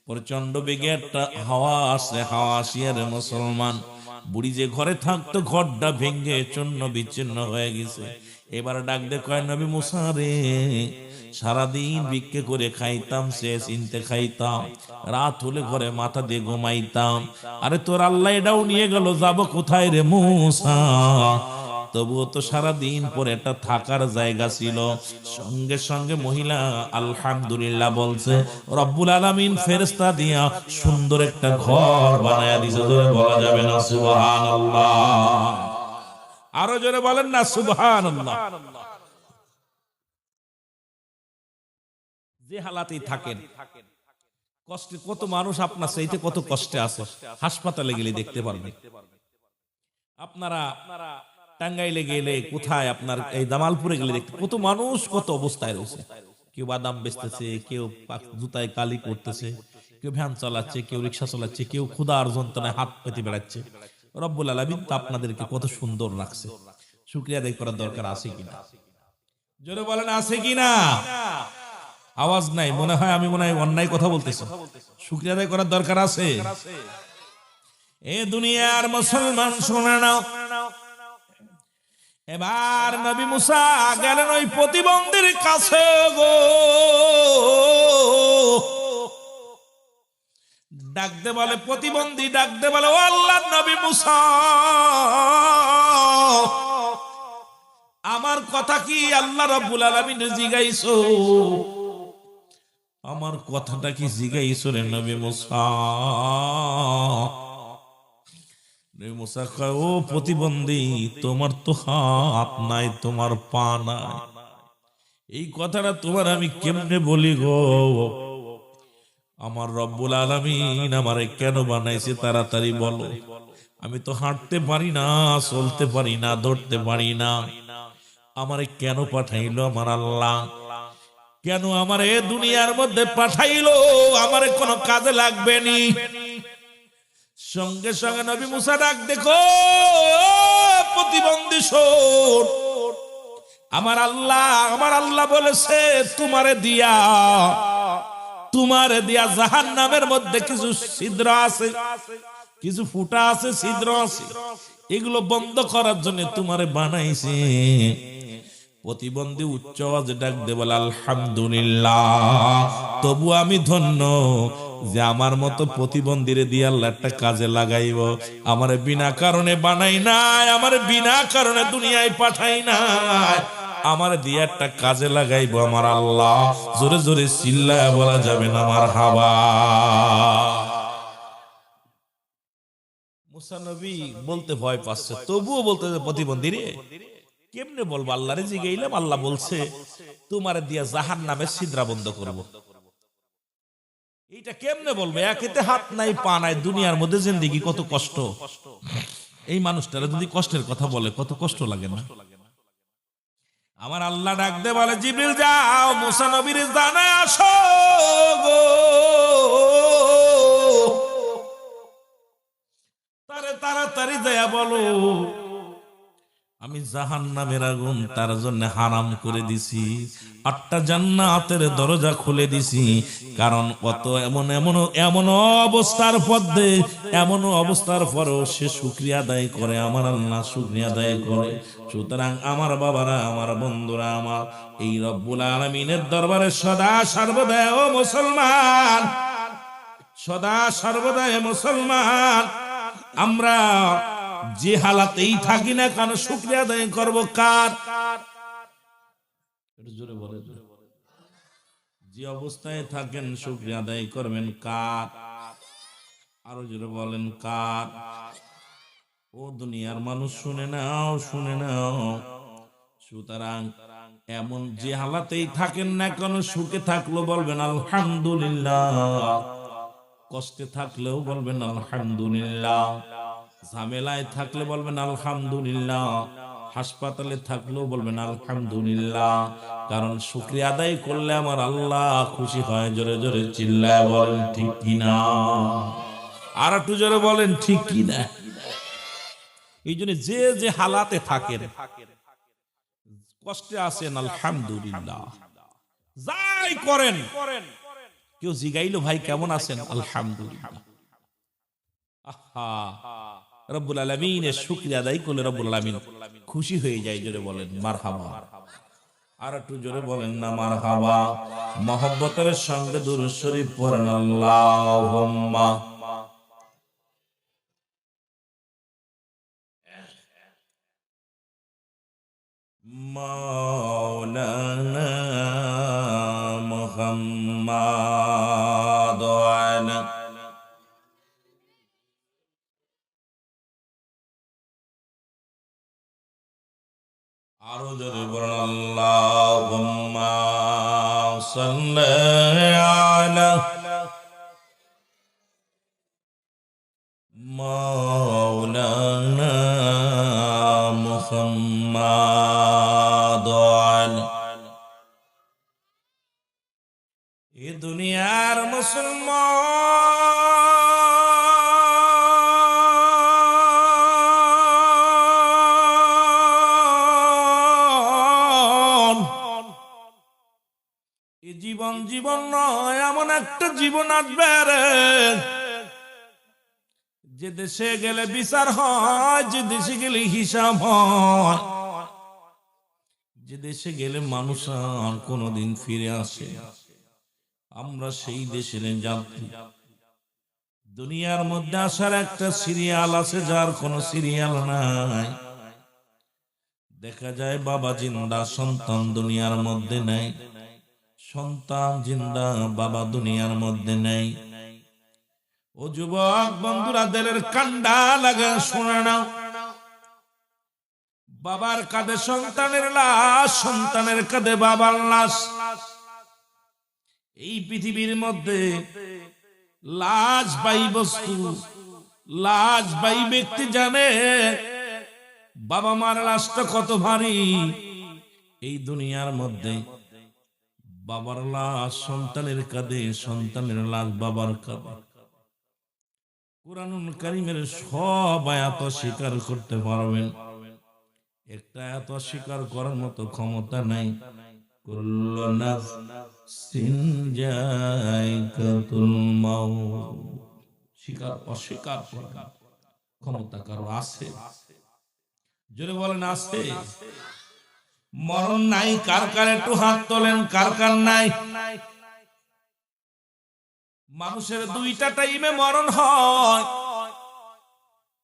প্রচন্ড বেগে একটা হাওয়া আসে, হাওয়া আসিয়া রে মুসলমান, বুড়ি যে ঘরে থাকতো ঘরটা ভেঙে চূর্ণ বিচ্ছিন্ন হয়ে গেছে। এবার ডাক দে কয়, নবী মুসা রে, সারাদিন ভিক্ষে করে খাইতাম, সে চিনতে খাইতাম, রাত হলে ঘরে মাথা দিয়ে ঘুমাইতাম। আরে তোর আল্লাহ এটাও নিয়ে গেল, যাব কোথায় রে মুসা? তবুও তো সারাদিন পরে একটা থাকার জায়গা ছিল। সঙ্গে সঙ্গে মহিলা আলহামদুলিল্লাহ বলছে, রব্বুল আলামিন ফেরেশতা দিয়া সুন্দর একটা ঘর বানায়া দিয়েছে। জোরে বলা যাবে না সুবহানাল্লাহ? আরো জোরে বলেন না সুবহানাল্লাহ? যে হালাতেই থাকেন, কষ্টে কত মানুষ আপনার চাইতে কত কষ্টে আছে, হাসপাতালে গেলে দেখতে পারবেন। আপনারা টাঙ্গাইলে গেলে, কোথায় আপনার এই জামালপুরে গেলে দেখতে কত মানুষ কত অবস্থায় রয়েছে। কেউ বাদাম বেচতেছে, কেউ জুতায় কালি করতেছে, কেউ ভ্যান চালাচ্ছে, কেউ রিক্সা চালাচ্ছে, কেউ ক্ষুধার যন্ত্রণায় হাত পেতে বেড়াচ্ছে। রব্বুল আলামিন তো আপনাদেরকে কত সুন্দর রাখছে। শুকরিয়া আদায় করার দরকার আছে কিনা? জোরে বলেন আছে কিনা? আওয়াজ নাই, মনে হয় আমি অন্যায় কথা বলতেছি। শুকরিয়া আদায় করার দরকার আছে। এ দুনিয়ার মুসলমান শুনে নাও, এবার নবী মুসা গেলেন ওই প্রতিবন্ধীর কাছে গো। ডাকতে বলে প্রতিবন্ধী, ডাকতে বলে, ও আল্লাহর নবী মুসা, আমার কথা কি আল্লাহ রাব্বুল আলামিন জিগাইছো? আমার কথাটা কি জিগাইছো রে নবী মুসা? নবী মুসা কয়, ও প্রতিবন্ধী, তোমার তো হাত নাই, তোমার পা নাই, এই কথাটা তোমার আমি কেমনে বলি গো? আমার রব্বুল আলামিন আমারে কেন বানাইছে তাড়াতাড়ি বলো। আমি তো হাঁটতে পারি না, চলতে পারি না, ধরতে পারি না। আমারে কেন পাঠাইলো আমার আল্লাহ? কেন আমার এ দুনিয়ার মধ্যে পাঠাইলো? আমারে কোনো কাজে লাগবে নি। সঙ্গে সঙ্গে নবী মুসা ডাক, দেখো প্রতিবন্ধী শোন, আমার আল্লাহ বলেছে তোমারে দিয়া জাহান্নামের মধ্যে কিছু ছিদ্র আছে, কিছু ফুটা আছে, ছিদ্র আছে, এগুলো বন্ধ করার জন্য তোমারে বানাইছে। প্রতিবন্ধী উচ্চ আওয়াজে ডাক দে বলে, আলহামদুলিল্লাহ, তবু আমি ধন্য যে আমার মতো প্রতিবন্ধীরে দিয়ে আল্লাহ একটা কাজে লাগাইব। আমার বিনা কারণে বানাই নাই, আমার বিনা কারণে দুনিয়ায় পাঠাই নাই, আমার দিয়ে একটা কাজে লাগাইব আমার আল্লাহ। জোরে জোরে চিল্লায়া বলা যাবে না মারহাবা। মুসা নবী বলতে ভয় পাচ্ছে, তবুও বলতে, প্রতিবন্ধী রে কেমনে বলবো? আল্লাহরে জিগাইলাম, আল্লাহ বলছে তোমার দিয়া জাহান্নামের ছিদ্রা বন্ধ করব। এইটা কেমনে বলবো? একেতে হাত নাই, পা নাই, দুনিয়ার মধ্যে জিন্দেগি কত কষ্ট। এই মানুষটারা যদি কষ্টের কথা বলে কত কষ্ট লাগে না? আমার আল্লাহ ডাক দে বলে, জিবরিল যাও মুসা নবীর জানায় আসো গো, তারে তাড়াতাড়ি যায়া বলো আমি জাহান্নামের আগুন তার জন্য হারাম করে দিছি, 8টা জান্নাতের দরজা খুলে দিছি। কারণ কত এমন অবস্থার পথে, এমন অবস্থার পরেও সে শুকরিয়া আদায় করে, আমার আল্লাহ শুকরিয়া আদায় করে। সুতরাং আমার বাবারা, আমার বন্ধুরা, আমার এই রব্বুল আলামিনের দরবারে সদা সর্বদা ও মুসলমান, সদা সর্বদা মুসলমান, আমরা যে হালাতেই থাকি না কেন শুকরিয়া আদায় করব কার? জোরে বলে, যে অবস্থায় থাকেন শুকরিয়া আদায় করবেন কার? আরো জোরে বলেন কার? ও দুনিয়ার মানুষ শুনে নাও, শুনে নাও। সুতরাং এমন যে হালাতেই থাকেন না কেন, সুখে থাকলেও বলবেন আলহামদুলিল্লাহ, কষ্টে থাকলেও বলবেন আলহামদুলিল্লাহ, ঝামেলায় থাকলে বলবেন আলহামদুলিল্লাহ, হাসপাতালে থাকলেও বলবেন আলহামদুলিল্লাহ। কারণ শুকরিয়া আদায় করলে আমার আল্লাহ খুশি হয়। জোরে জোরে চিল্লায় বলেন ঠিক কিনা? আর একটু জোরে বলেন ঠিক কিনা? এই জন্য যে যে হালাতে থাকেন, কষ্টে আছেন আলহামদুলিল্লাহ, যাই করেন কেউ জিগাইলো ভাই কেমন আছেন, আলহামদুলিল্লাহ। আহা, রব্বুল আলামিনের শুকরিয়া আদায় করলে রব্বুল আলামিন খুশি হয়ে যায়। জোরে বলেন মারহাবা। আর একটু জোরে বলেন না মারহাবা। মহব্বতের সঙ্গে দুরূদ শরীফ পড়েন আল্লাহুম্মা। মাওলানা মুহাম্মাদ আলা আরো জোরে বলেন আল্লাহুম্মা সাল্লি আলা মাওলানা মুহাম্মাদ আলা। এ দুনিয়ার মুসলমান, এ জীবন জীবন নয়, এমন একটা জীবন আসবে রে যে দেশে গেলে বিচার হয়, যে দেশে গেলে হিসাব হয়, যে দেশে গেলে মানুষ আর কোনোদিন ফিরে আসে। আমরা সেই দেশের যাত্রী। দুনিয়ার মধ্যে আসার একটা সিরিয়াল আছে, যার কোনো সিরিয়াল নাই। দেখা যায় বাবা জিন্দা, সন্তান দুনিয়ার মধ্যে নেই, সন্তান জিন্দা, বাবা দুনিয়ার মধ্যে নেই। ও যুবক বন্ধুরা, দিলের কান্ডা লাগা শোনা নাও। বাবার কাঁধে সন্তানের লাশ, সন্তানের কাঁধে বাবার লাশ। এই পৃথিবীর মধ্যে লাশ বাই বস্তু, লাশ বাই ব্যক্তি জানে বাবা মার লাশটা কত ভারী। এই দুনিয়ার মধ্যে বাবার লাশ সন্তানের কাঁধে, সন্তানের লাশ বাবার কাঁধে। কুরআনুল কারীমের সব আয়াত স্বীকার করতে পারবেন, একটা আয়াত স্বীকার করার মতো ক্ষমতা নাই। কুল্লু নাফসিন যায়কাতুল মাউত, স্বীকার অস্বীকার করার ক্ষমতা কারো আছে? জোরে বলেন আছে? মরণ নাই কার কার, একটু হাত তোলেন কার কার নাই? মানুষের দুইটা টাইমে মরণ হয়,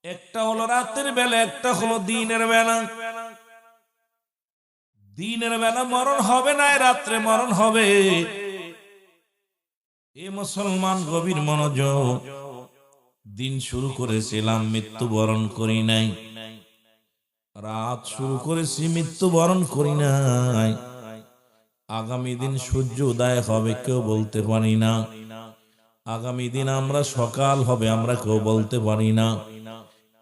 একটা হলো রাতের বেলা, একটা হলো দিনের বেলা। দিনের বেলা মরণ হবে না, রাত্রে মরণ হবে। এ মুসলমান গভীর মনোযোগ। দিন শুরু করেছিলাম, মৃত্যুবরণ করি নাই। রাত শুরু করেছি, মৃত্যুবরণ করি নাই। আগামী দিন সূর্য উদয় হবে কেউ বলতে পারি না। আগামী দিন আমরা সকাল হবে আমরা কেউ বলতে পারি না।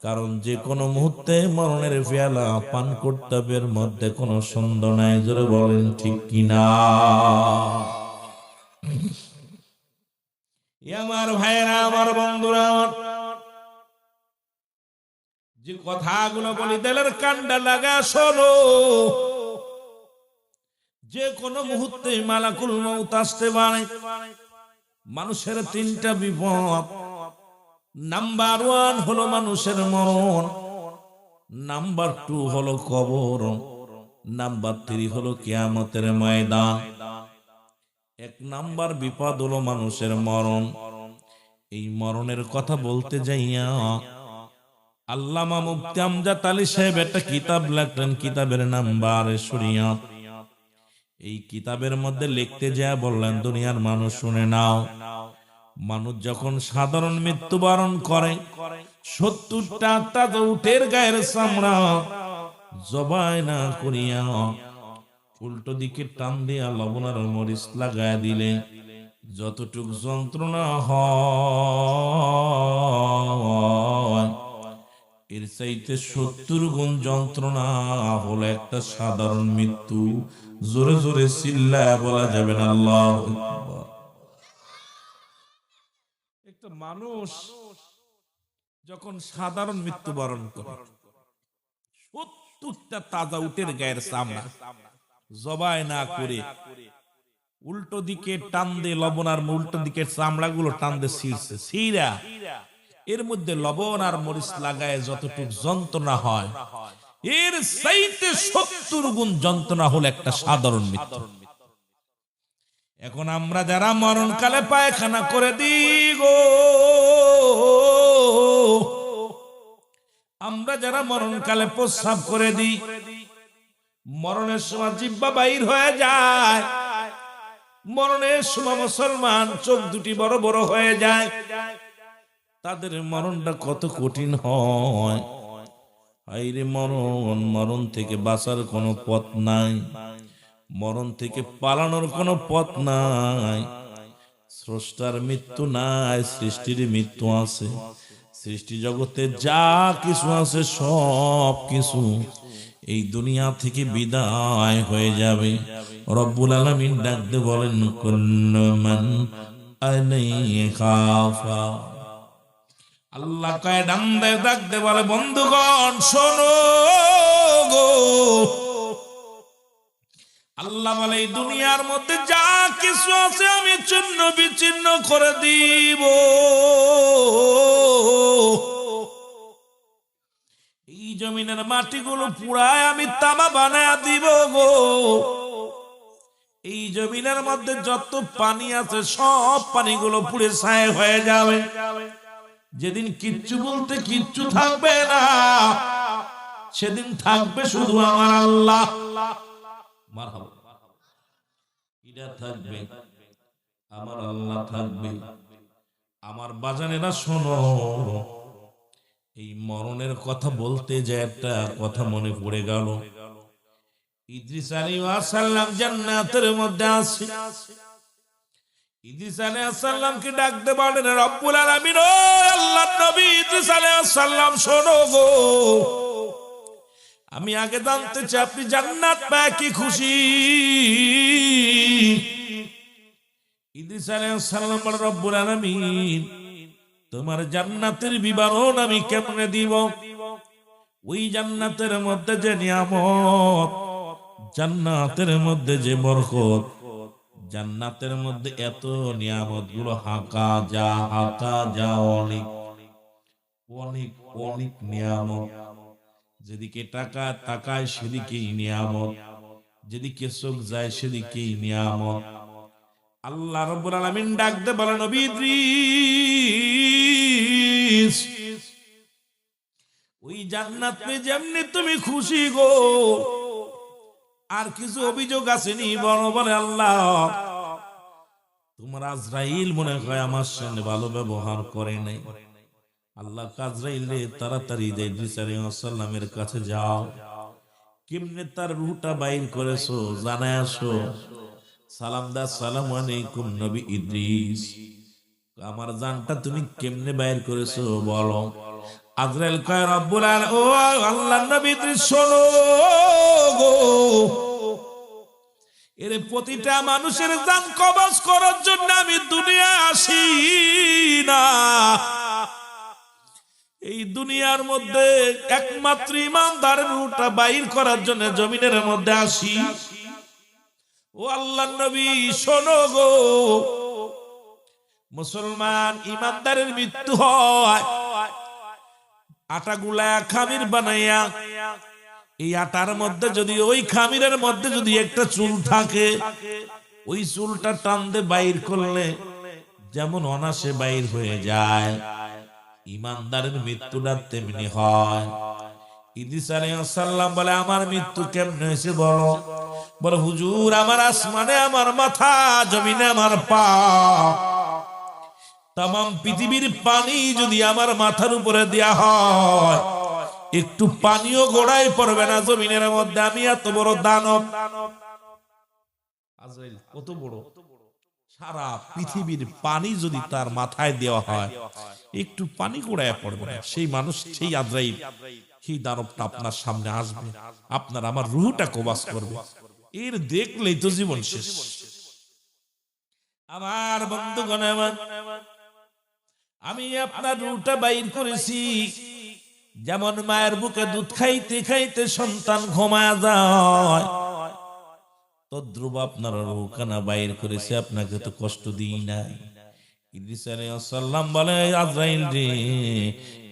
কারণ যে কোনো মুহূর্তে মরণের পেয়ালা পান কর্তব্যের মধ্যে কোনো সন্দেহ নাই। জোরে বলেন ঠিক কিনা? আমার ভাইয়েরা, আমার বন্ধুরা, যে কথাগুলো বলি দিলের কান্ডা লাগা শোনো। যে কোনো মুহূর্তে মালাকুল মউত আসতে পারে। মানুষের তিনটা বিপদ। নাম্বার 1 হলো মানুষের মরণ, নাম্বার 2 হলো কবর, নাম্বার 3 হলো কিয়ামতের ময়দান। 1 নাম্বার বিপদ হলো মানুষের মরণ। এই মরণের কথা বলতে যাইয়া আল্লামা মুফতি আমজাদ আলী সাহেব একটা কিতাব লিখলেন, কিতাবের নাম বারে শরিয়ত। এই কিতাবের মধ্যে লিখতে যায় বললেন, দুনিয়ার মানুষ শুনে নাও, মানুষ যখন সাধারণ মৃত্যুবরণ করে 70টা তাজা উটের গায়ের চামড়া জবাই না করিয়া উল্টো দিকে টান দিয়া লবণ আর মরিচ লাগায় দিলে যতটুক যন্ত্রণা হয়, এর চাইতে 70 গুণ যন্ত্রণা হলো একটা সাধারণ মৃত্যু। জোরে জোরে চিল্লায়া বলা যাবে না আল্লাহু আকবার। একটা মানুষ যখন সাধারণ মৃত্যুবরণ করে 70টা তাজা উটের গায়ের চামড়া জবাই না করে উল্টো দিকে টান দে লবণ আর উল্টো দিকে চামড়াগুলো টান দে ছিঁড়ছে, ছিঁড়া এর মধ্যে লবণ আর মরিচ লাগায় যতটুকু যন্ত্রণা হয় এর চাইতে 70 গুণ যন্ত্রণা হলো একটা সাধারণ মৃত্যু। এখন আমরা যারা মরণকালে পায়খানা করে দিই গো, আমরা যারা মরণকালে প্রস্রাব করে দিই, মরণের সময় জিহ্বা বাইর হয়ে যায়, মরণের সময় মুসলমান চোখ দুটি বড় বড় হয়ে যায়, তাদের মরণটা কত কঠিন হয়। আইরে মরণ, মরণ থেকে বাঁচার কোনো পথ নাই, মরণ থেকে পালানোর কোনো পথ নাই। স্রষ্টার মৃত্যু নাই, সৃষ্টির মৃত্যু আছে। সৃষ্টি জগতে যা কিছু আছে সব কিছু এই দুনিয়া থেকে বিদায় হয়ে যাবে। রব্বুল আলামিন ডাকতে বলেন কুল্লু মান আলাইহা ফান। আল্লাহ কয় ডাকতে বলে বন্ধুগণ শোনো গো, আল্লাহ বলে এই দুনিয়ার মধ্যে যা কিছু আছে আমি ছিন্ন বিচ্ছিন্ন করে দিব। এই জমিনের মাটিগুলো পুরায় আমি তামা বানায় দিব গো। এই জমিনের মধ্যে যত পানি আছে সব পানিগুলো পুড়ে ছাই হয়ে যাবে। যেদিন কিচ্ছু বলতে কিচ্ছু থাকবে না, সেদিন থাকবে শুধু আমার আল্লাহ। এটা থাকবে, আমার আল্লাহ থাকবে। আমার বাজানেরা শোনো, এই মরণের কথা বলতে যে একটা কথা মনে পড়ে গেল। ইদ্রিস আলাইহিস সালাম জান্নাতের মধ্যে আছে। ইদ্রিস আলাইহিস সালামকে ডাকতে বলেন রব্বুল আলামিন, ও আল্লাহর নবী ইদ্রিস আলাইহিস সালাম শোনো গো, আমি আগে জানতে চাই আপনি জান্নাত পায় কি খুশি? ইদ্রিস আলাইহিস সালাম বলেন রব্বুল আলামিন, তোমার জান্নাতের বিবরণ আমি কেমনে দিব? ওই জান্নাতের মধ্যে যে নিয়ামত, জান্নাতের মধ্যে যে বরকত, জান্নাতের মধ্যে এত নিয়ামত গুলো হাঁকা যা অনেক অনেক অনেক নিয়ামত। যেদিকে টাকা তাকায় সেদিকেই নিয়ামত, যেদিকে চোখ যায় সেদিকেই নিয়ামত। আল্লাহ রাব্বুল আলামিন ডাকতে বলেন নবী ইদ্রিস, ওই জান্নাত পেয়ে যেমনি তুমি খুশি গো, আর কিছু অভিযোগ আসেনি? বলে আল্লাহ তোমার আজরাইল মনে হয় আমার সঙ্গে ভালো ব্যবহার করে নাই। আল্লাহ আজরাইল রে তাড়াতাড়ি ইদ্রিস আলাইহিস সালামের কাছে যাও, কেমনে তার রূহটা বাইর করেছো জানায় আসো। সালাম দা, সালামু আলাইকুম নবী ইদ্রিস, আমার জানটা তুমি কেমনে বাইর করেছো বলো। আজরাইল কয় রব্বুল আলামিন, ও আল্লাহর নবী ইদ্রিস শোনো গো, এর প্রতিটা মানুষের জান কবজ করার জন্য আমি দুনিয়া আসি না। এই দুনিয়ার মধ্যে একমাত্র ইমানদারের রূহটা বাইর করার জন্য জমিনের মধ্যে আসি। ও আল্লাহর নবী শোনো গো, মুসলমান ইমানদারের মৃত্যু হয় আটা গুলায়া খামির বানাইয়া, এই আটার মধ্যে যদি ওই খামিরের মধ্যে যদি একটা চুল থাকে, ওই চুলটা টান দিয়ে বাইর করলে যেমন অনাসে বাইর হয়ে যায়, ইমানদারের মৃত্যুটা তেমনি হয়। ইদ্রিস আলাইহিস সালাম বলে আমার মৃত্যু কেমনে হয়েছে বলো? বলে হুজুর আমার আসমানে আমার মাথা, জমিনে আমার পা, তামাম পৃথিবীর পানি যদি আমার মাথার উপরে দেয়া হয় একটু পানিও গোড়ায় পড়বে না জমিনের মধ্যে। আমি এত বড় দানব, আজরাইল কত বড়, সারা পৃথিবীর পানি যদি তার মাথায় দেওয়া হয় একটু পানি গোড়ায় পড়বে না। সেই মানুষ, সেই আজরাইল, সেই দানবটা আপনার সামনে আসবে, আপনার আমার রূহটা কবজ করবে, এর দেখলেই তো জীবন শেষ। আমার বন্ধুগণ, আমি আপনার রূহটা বাইর করেছি। যেমন মায়ের বুকে দুধ খাইতে খাইতে সন্তান ঘুমায় যায়, তদ্রুপ আপনার রুকানা বাইর করেছে, আপনাকে তো কষ্ট দিই নাই। ইদ্রিস আলাইহিস সালাম বলে, আজরাইল রে,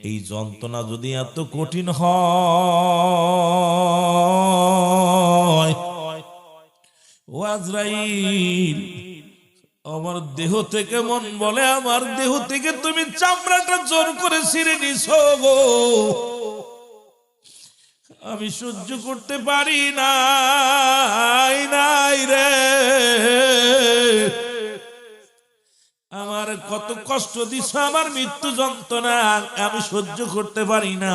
এই যন্ত্রণা যদি এত কঠিন হয়, ও আজরাইল, আমার দেহ থেকে মন বলে আমার দেহ থেকে তুমি চামড়াটা জোর করে ছিঁড়ে নিছো গো, আমি সহ্য করতে পারি নাই রে, আমার কত কষ্ট দিছ, আমার মৃত্যু যন্ত্রণা আমি সহ্য করতে পারি না।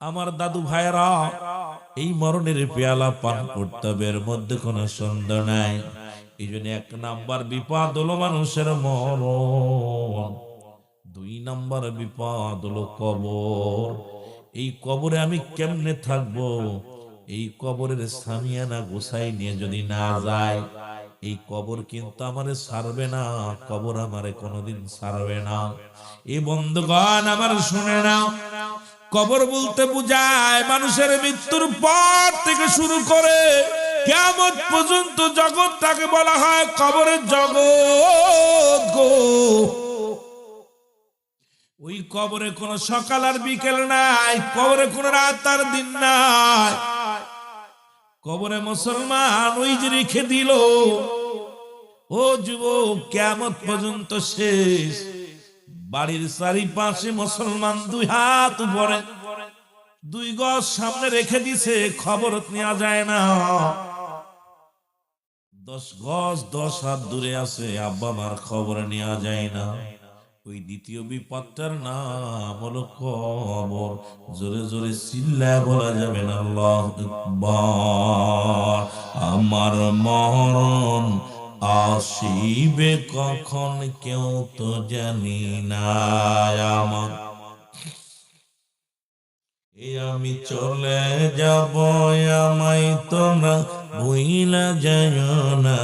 আমার দাদু ভাইরা, এই মরণের পেয়ালা পান করতে হবে, এর মধ্যে কোনো সন্দেহ নাই। এই জন্য 1 নাম্বার বিপদ হলো মানুষের মরণ, 2 নাম্বার বিপদ হলো কবর। এই কবরে আমি কেমনে থাকবো? এই কবরের সামিয়ানা গোছাই নিয়ে যদি না যায়, এই কবর কিন্তু আমারে ছাড়বে না, কবর আমারে কোনোদিন ছাড়বে না। এই বন্ধুগণ আমার শুনে নাও, কবর বলতে বুঝায় মানুষের মৃত্যুর পর থেকে শুরু করে কিয়ামত পর্যন্ত জগৎ, তাকে বলা হয় কবরের জগৎ গো। ওই কবরে কোনো সকাল আর বিকেল নাই, কবরে কোনো রাত আর দিন নাই। কবরে মুসলমান ওই যে রেখে দিল, ও যুবক, কিয়ামত পর্যন্ত শেষ। বাড়ির চারিপাশে মুসলমান 2 হাত উপরে 2 গজ সামনে রেখে দিছে, খবর নেওয়া যায় না। 10 গজ 10 হাত দূরে আছে, আব্বা মার খবর নেওয়া যায় না। ওই দ্বিতীয় বিপদটার নাম হলো কবর। জোরে জোরে চিল্লায় বলা যাবে না আল্লাহু আকবার। আমার মরণ আসিবে কখন কেউ তো জানি না, আমার আমি চলে যাব, আমায় তোমরা ভুইলা যাইও না,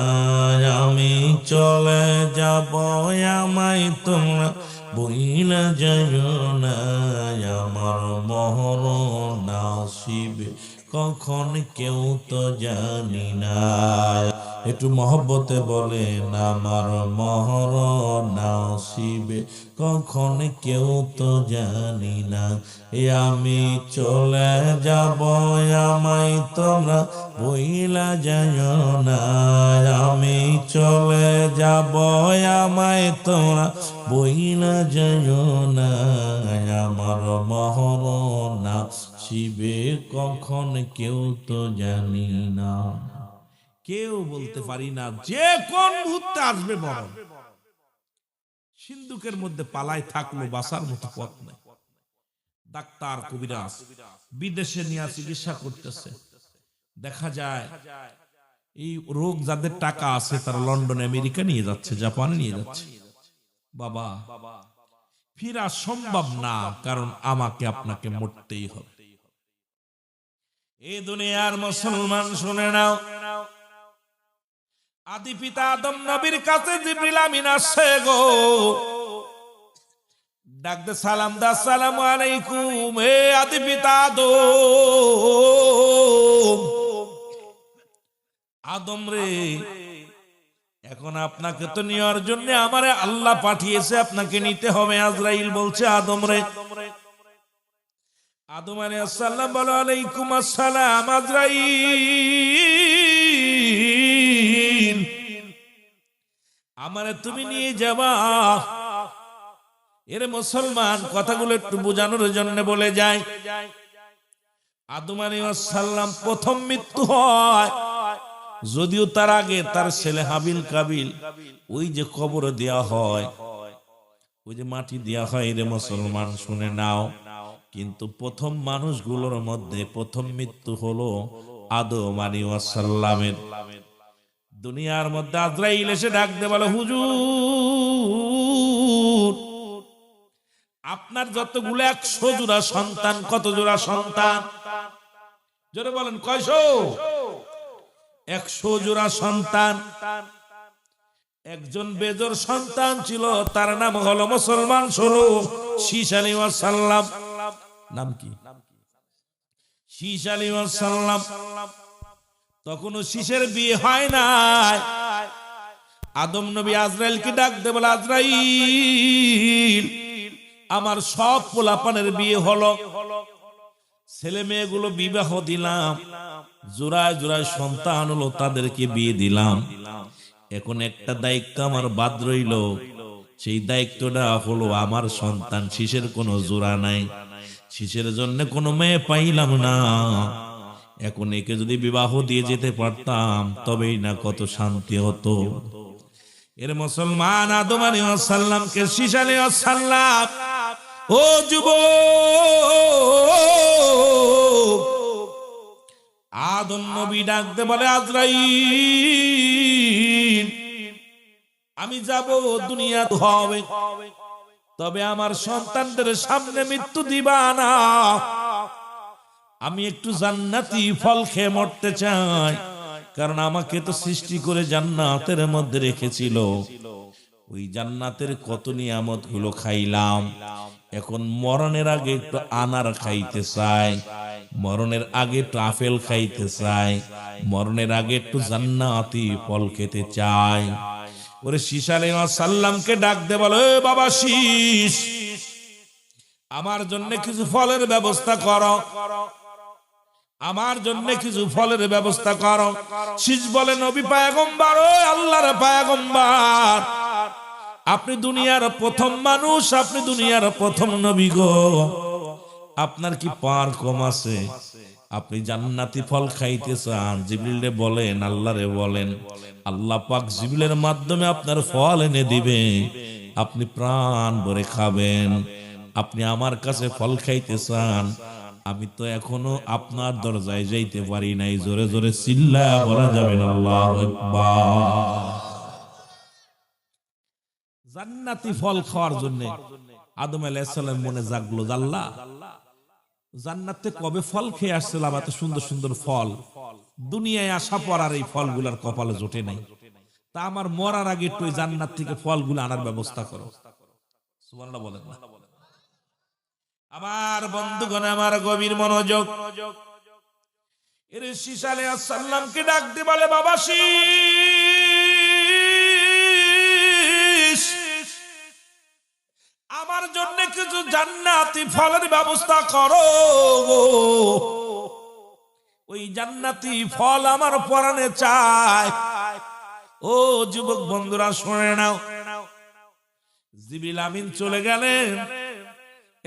আমি চলে যাব, আমায় তোমরা ভুইলা যাইও না, আমার মরণ আসিবে কখন কেউ তো জানি না। একটু মহব্বতে বলেন, আমার মরণ আসিবে কখন কেউ তো জানি না, আমি চলে যাব, আমায় তোমরা ভুইলা যাইও না, আমি চলে যাব, আমায় তোমরা ভুইলা যাইও না, আমার মরণ আসিবে কখন কেউ তো জানি না। কেউ বলতে পারি না যে কোন মুহূর্তে আসবে মরণ। সিন্ধুকের মধ্যে পালায় থাকলো, বাঁচার মতো পথ নেই। ডাক্তার কবিরাজ বিদেশে নিয়ে চিকিৎসা করতেছে, দেখা যায় এই রোগ যাদের টাকা আছে তারা লন্ডন আমেরিকা নিয়ে যাচ্ছে, জাপানে নিয়ে যাচ্ছে। বাবা, ফিরা সম্ভব না, কারণ আমাকে আপনাকে মরতেই হবে। এই দুনিয়ার মুসলমান শুনে নাও, আদি পিতা আদম নবীর কাছে জিবরিল আমিন আসে গো, ডাক দে সালাম দা, আসসালামু আলাইকুম। হে আদি পিতা আদম রে, এখন আপনাকে তো নেওয়ার জন্য আমারে আল্লাহ পাঠিয়েছে, আপনাকে নিতে হবে। আজরাইল বলছে আদম রে, আদম আলাইহিস সালাম বলো, আলাইকুম আসসালাম আজরাইল, আমারে তুমি নিয়ে যাবা। এর মুসলমান কথাগুলো একটু বোঝানোর জন্য বলে যায়, আদম আলাইহিস সালাম প্রথম মৃত্যু হয়, যদিও তার আগে তার ছেলে হাবিল কাবিল ওই যে কবর দেয়া হয়, ওই যে মাটি দেয়া হয়। রে মুসলমান শুনে নাও, কিন্তু প্রথম মানুষগুলোর মধ্যে প্রথম মৃত্যু হলো আদম আলাইহিস সালামের। দুনিয়ার মধ্যে আজরাইল এসে ডাক দে, বলে হুজুর, আপনার যতগুলো 100 জোড়া সন্তান, কত জোড়া সন্তান? জোরে বলেন, কয়শো? 100 জোড়া সন্তান। একজন বেজোর সন্তান ছিল, তার নাম হলো মুসলমান শোনো, শীশ আলাইহিস সালাম। নাম কি? শীশ আলাইহিস সালাম। তখনও শিশের বিয়ে হয় নাই। আদম নবী আজরাইলকে ডাক দে বলে, আজরাইল, আমার সব পোলাপানের বিয়ে হলো, ছেলে মেয়েগুলো বিবাহ দিলাম, জোড়ায় জোড়ায় সন্তান হলো, তাদেরকে বিয়ে দিলাম। এখন একটা দায়িত্ব আমার বাদ রইল, সেই দায়িত্বটা হলো আমার সন্তান শিশের কোনো জোড়া নাই, শিশের জন্য কোনো মেয়ে পাইলাম না। এখন একে যদি বিবাহ দিয়ে যেতে পারতাম তবেই না কত শান্তি হতো। এর মুসলমান আদম আলাইহিস সালামকে শীশ আলাইহিস সালাম, ও যুবক, আদম নবী ডাকতে বলে, আজরাইল, আমি যাব, দুনিয়া হবে, তবে আমার সন্তানদের সামনে মৃত্যু দিবা না। আমি একটু জান্নাতি ফল খেয়ে মরতে চাই, কারণ আমাকে তো সৃষ্টি করে জান্নাতের মধ্যে রেখেছিল। ওই জান্নাতের কত নিয়ামত গুলো খাইলাম, এখন মরণের আগে একটু আনার খাইতে চাই, মরণের আগে একটু আপেল খাইতে চাই, মরণের আগে একটু জান্নাতি ফল খেতে চাই। ওরে শীশ আলাইহিস সালামকে ডাক দে বলে, এ বাবা শীশ, আমার জন্য কিছু ফলের ব্যবস্থা করো, আমার জন্য কিছু ফলের ব্যবস্থা করো। শীশ বলে, নবী পয়গম্বর, ও আল্লাহর পয়গম্বর, আপনি দুনিয়ার প্রথম মানুষ, আপনি দুনিয়ার প্রথম নবী গো, আপনার কি পার কম আছে? আপনি জান্নাতি ফল খাইতে চান? জিবরিলে বলেন, আল্লাহরে বলেন, আল্লাহ পাক জিবরিলের মাধ্যমে আপনার ফল এনে দিবে, আপনি প্রাণ ভরে খাবেন। আপনি আমার কাছে ফল খাইতে চান, আমি তো এখনো আপনার দরজায় যাইতে পারি নাই। জোরে জোরে চিল্লায়া বলা যাবে না আল্লাহু আকবার। জান্নাতি ফল খাওয়ার জন্য আদম আলাইহিস সালাম মনে জাগলো, আল্লাহ, জান্নাতে কবে ফল খেয়ে আসছিলাম, এত সুন্দর সুন্দর ফল, দুনিয়ায় আসা পর আর এই ফলগুলার কপালে জোটে নাই, তা আমার মরার আগে একটু জান্নাত থেকে ফলগুলো আনার ব্যবস্থা করো। সুবহানাল্লাহ বলেন না? আমার বন্ধুগণ, আমার গভীর মনোযোগ, এর শীশ আলাইহিস সালামকে ডাক দিয়ে বলে, বাবা শীশ, আমার জন্য কিছু জান্নাতি ফলের ব্যবস্থা করো, ওই জান্নাতি ফল আমার পরাণে চাই। ও যুবক বন্ধুরা, শুনে নাও, জিবরিল আমিন চলে গেলেন।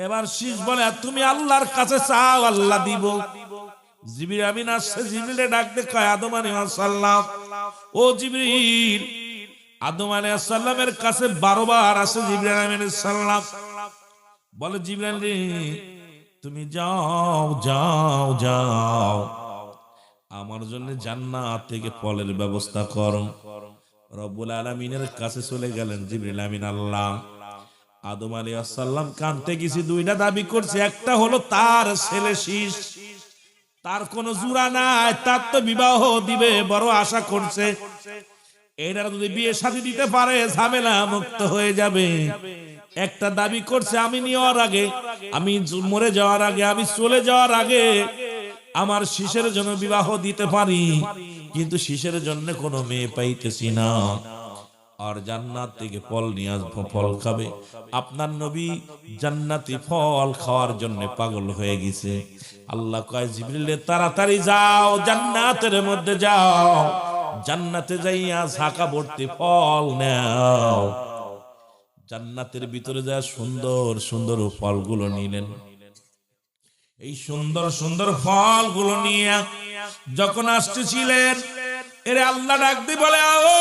এবার শীশ বলে, তুমি আল্লাহর কাছে চাও, আল্লাহ দিব। জিবরিল আমিন আসছে, জিবরিলে ডাক দে, কয়, আদম আলাইহিস সালাম, ও জিবরিল, আদম আলাইহিস সালামের কাছে 12 বার আসে জিবরিল আলাইহিস সালাম, বলে, জিবরিল রে, তুমি যাও যাও যাও, আমার জন্য জান্নাত থেকে ফলের ব্যবস্থা করো। রব্বুল আলামিনের কাছে চলে গেলেন জিবরিল আমিন। আল্লাহ আদম আলাইহিস সালাম কানতে গেছি, দুইটা দাবি করছে, একটা হলো তার ছেলে শীশ, তার কোনো জোড়া নাই, তার তো বিবাহ দিবে বড় আশা করছে, এটার যদি বিয়ে শাদী দিতে পারে ঝামেলা মুক্ত হয়ে যাবে। একটা দাবি করছে, আমি নেওয়ার আগে, আমি মরে যাওয়ার আগে, আমি চলে যাওয়ার আগে আমার শীষের জন্য বিবাহ দিতে পারি, কিন্তু শীষের জন্য কোনো মেয়ে পাইতেছি না, আর জান্নাত থেকে ফল নিয়ে আসবো, ফল খাবে। আপনার নবী জান্নাতি ফল খাওয়ার জন্য পাগল হয়ে গেছে। আল্লাহ কয়, জিবরিল তাড়াতাড়ি যাও, জান্নাতের মধ্যে যাও, জান্নাতে যাইয়া ঝাঁকা ভর্তি ফল নাও। জান্নাতের ভিতরে যা সুন্দর সুন্দর ফলগুলো নিলেন, এই সুন্দর সুন্দর ফলগুলো নিয়ে যখন আসতেছিলেন, এরে আল্লাহ ডাক দিয়ে বলে, ও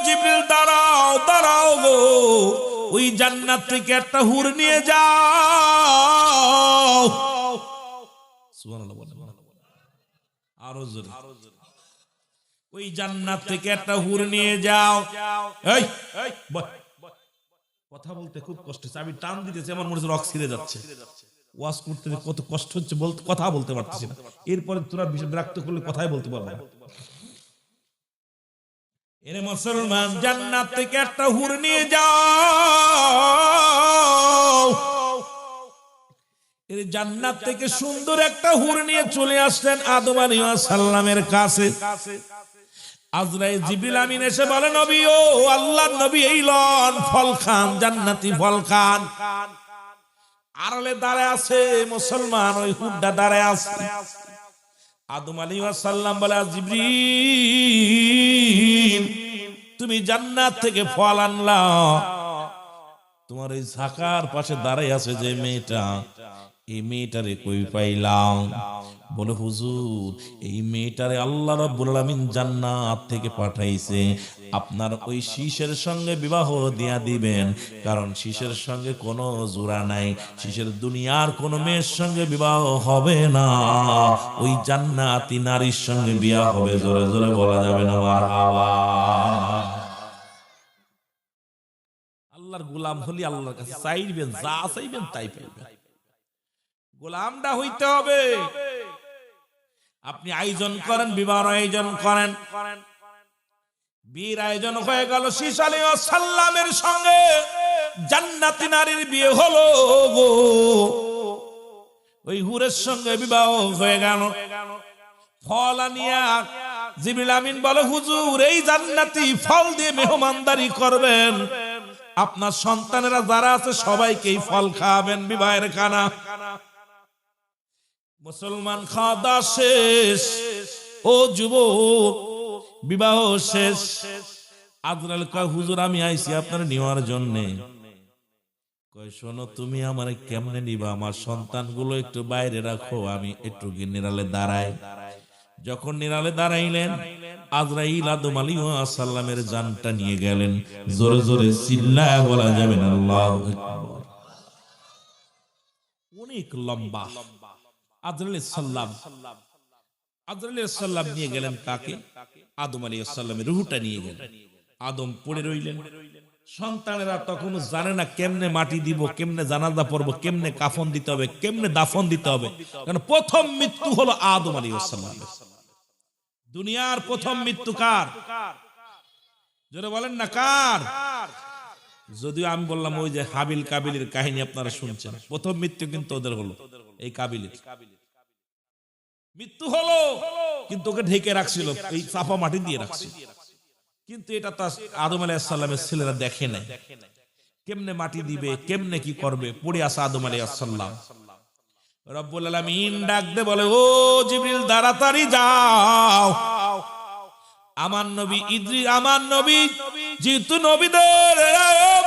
জিবরিল, দাঁড়াও দাঁড়াও গো, ওই জান্নাত থেকে একটা হুর নিয়ে যাও। সুবহানাল্লাহ বলেন, আরো জোরে, ওই জান্নাত থেকে একটা হুর নিয়ে যাও। এই কথা বলতে খুব কষ্ট হচ্ছে, আমি টান দিতেছি, আমার মনে হচ্ছে রক ছিঁড়ে যাচ্ছে। ওয়াজ করতে কত কষ্ট হচ্ছে, বলতে কথা বলতে পারতেছি না, এরপরে তোরা বিষয় বিরক্ত করলে কথাই বলতে পারবে না। এরে মুসলমান, জান্নাত থেকে একটা হুর নিয়ে যাও, এই জান্নাত থেকে সুন্দর একটা হুর নিয়ে চলে আসলেন আদম আলাইহিস সালামের কাছে। আজরাইল জিবরিল আমিন এসে বলে, নবী ও আল্লাহর নবী, এই লন ফল খান, জান্নাতি ফল খান। আড়ালে দাঁড়ায় আছে মুসলমান, ওই হুরটা দাঁড়ায় আছে। আদম আলাইহিস সালাম বলে, জিবরিল তুমি জান্নাত থেকে ফল আনলা, তোমার এই ঝাঁকার পাশে দাঁড়ায় আছে যে মেয়েটা, এই মেয়েটারে কই পাইলাম? বলে, হুজুর এই মেয়েটারে আল্লাহ রাব্বুল আলামিন জান্নাত থেকে পাঠাইছে, আপনার ওই শীষের সঙ্গে বিবাহ দিয়া দিবেন, কারণ শীষের সঙ্গে কোনো জোড়া নাই, শীষের দুনিয়ার কোনো মেয়ের সঙ্গে বিবাহ হবে না, ওই জান্নাতি নারীর সঙ্গে বিবাহ হবে। জোরে জোরে বলা যাবে না মারহাবা। আল্লাহর গোলাম হলি আল্লাহর কাছে চাইবেন, যা চাইবেন তাই পাইবেন। গোলামটা হইতে হবে। আপনি আয়োজন করেন, বিবাহ আয়োজন করেন, বিয়ের আয়োজন হয়ে গেল, শীষ আলাইহিস সালামের সঙ্গে জান্নাতি নারীর বিয়ে হলো গো, ওই হুরের সঙ্গে বিবাহ হয়ে গেল। ফল আনিয়া জিবরিল আমিন বলে, হুজুর এই জান্নাতি ফল দিয়ে মেহমানদারি করবেন, আপনার সন্তানেরা যারা আছে সবাইকেই ফল খাওয়াবেন, বিবাহের খানা। মুসলমান খাওয়া দাওয়া শেষ, ও যুবক বিবাহ শেষ। আজরাইল কয়, হুজুর আমি আইছি আপনার নেওয়ার জন্য। কয়, শোনো তুমি আমারে কেমনে নিবা? আমার সন্তানগুলো একটু বাইরে রাখো, আমি একটু নিরালে দাঁড়াই। যখন নিরালে দাঁড়াইলেন, আজরাইল আদম আলাইহিস সালামের জানটা নিয়ে গেলেন। জোরে জোরে চিল্লায়া বলা যাবে না আল্লাহু আকবার। অনেক লম্বা। আজরাইল সালাম নিয়ে গেলেন কাকে? আদম আলাইহিস সালামের রূহটা নিয়ে গেলেন। আদম পড়ে রইলেন। সন্তানেরা তখন জানে না কেমনে মাটি দিব, কেমনে জানাজা পড়বো, কেমনে কাফন দিতে হবে, কেমনে দাফন দিতে হবে, কারণ প্রথম মৃত্যু হলো আদম আলাইহিস সালামের। দুনিয়ার প্রথম মৃত্যু কার? জোরে বলেন না কার? যদিও আমি বললাম ওই যে হাবিল কাবিলের কাহিনী আপনারা শুনছেন, প্রথম মৃত্যু কিন্তু ওদের হলো, এই কাবিলের মৃত্যু হলো, কিন্তু ওকে ঢেকে রাখছিল, এই চাপা মাটি দিয়ে রাখছিল। কিন্তু এটা তো আদম আলাইহিস সালামের ছেলেরা দেখে নাই, কেমনে মাটি দিবে, কেমনে কি করবে, পড়ে আসে আদম আলাইহিস সালাম। রব্বুল আলামিন ডাক দে বলে, ও জিবরিল তাড়াতাড়ি যাও, আমার নবী ইদ্রিস, আমার নবী যেহেতু নবীদের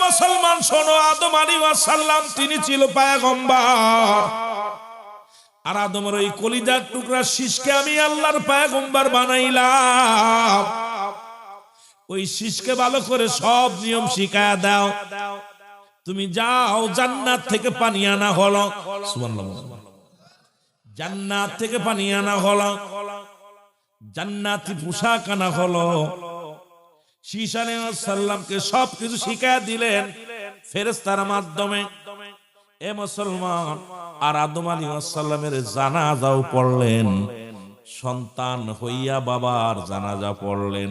মুসলমান শোনো, আদম আলাইহিস সালাম তিনি ছিল পয়গম্বর, আর আদমের ওই কলিজার টুকরা শীষকে আমি আল্লাহর পয়গম্বর বানাইলাম। ওই শীষকে ভালো করে সব নিয়ম শিখায়া দাও। তুমি যাও, জান্নাত থেকে পানি আনা হলো, সুবহানাল্লাহ, জান্নাত থেকে পানি আনা হলো, জান্নাতি পোশাক আনা হলো। শীষ আলাইহিস সালামকে সবকিছু শিখায়া দিলেন ফেরেশতার মাধ্যমে। এ মুসলমান, আর আদম আলাইহিস সালামের জানাজাও পড়লেন, সন্তান হইয়া বাবার জানাজা পড়লেন।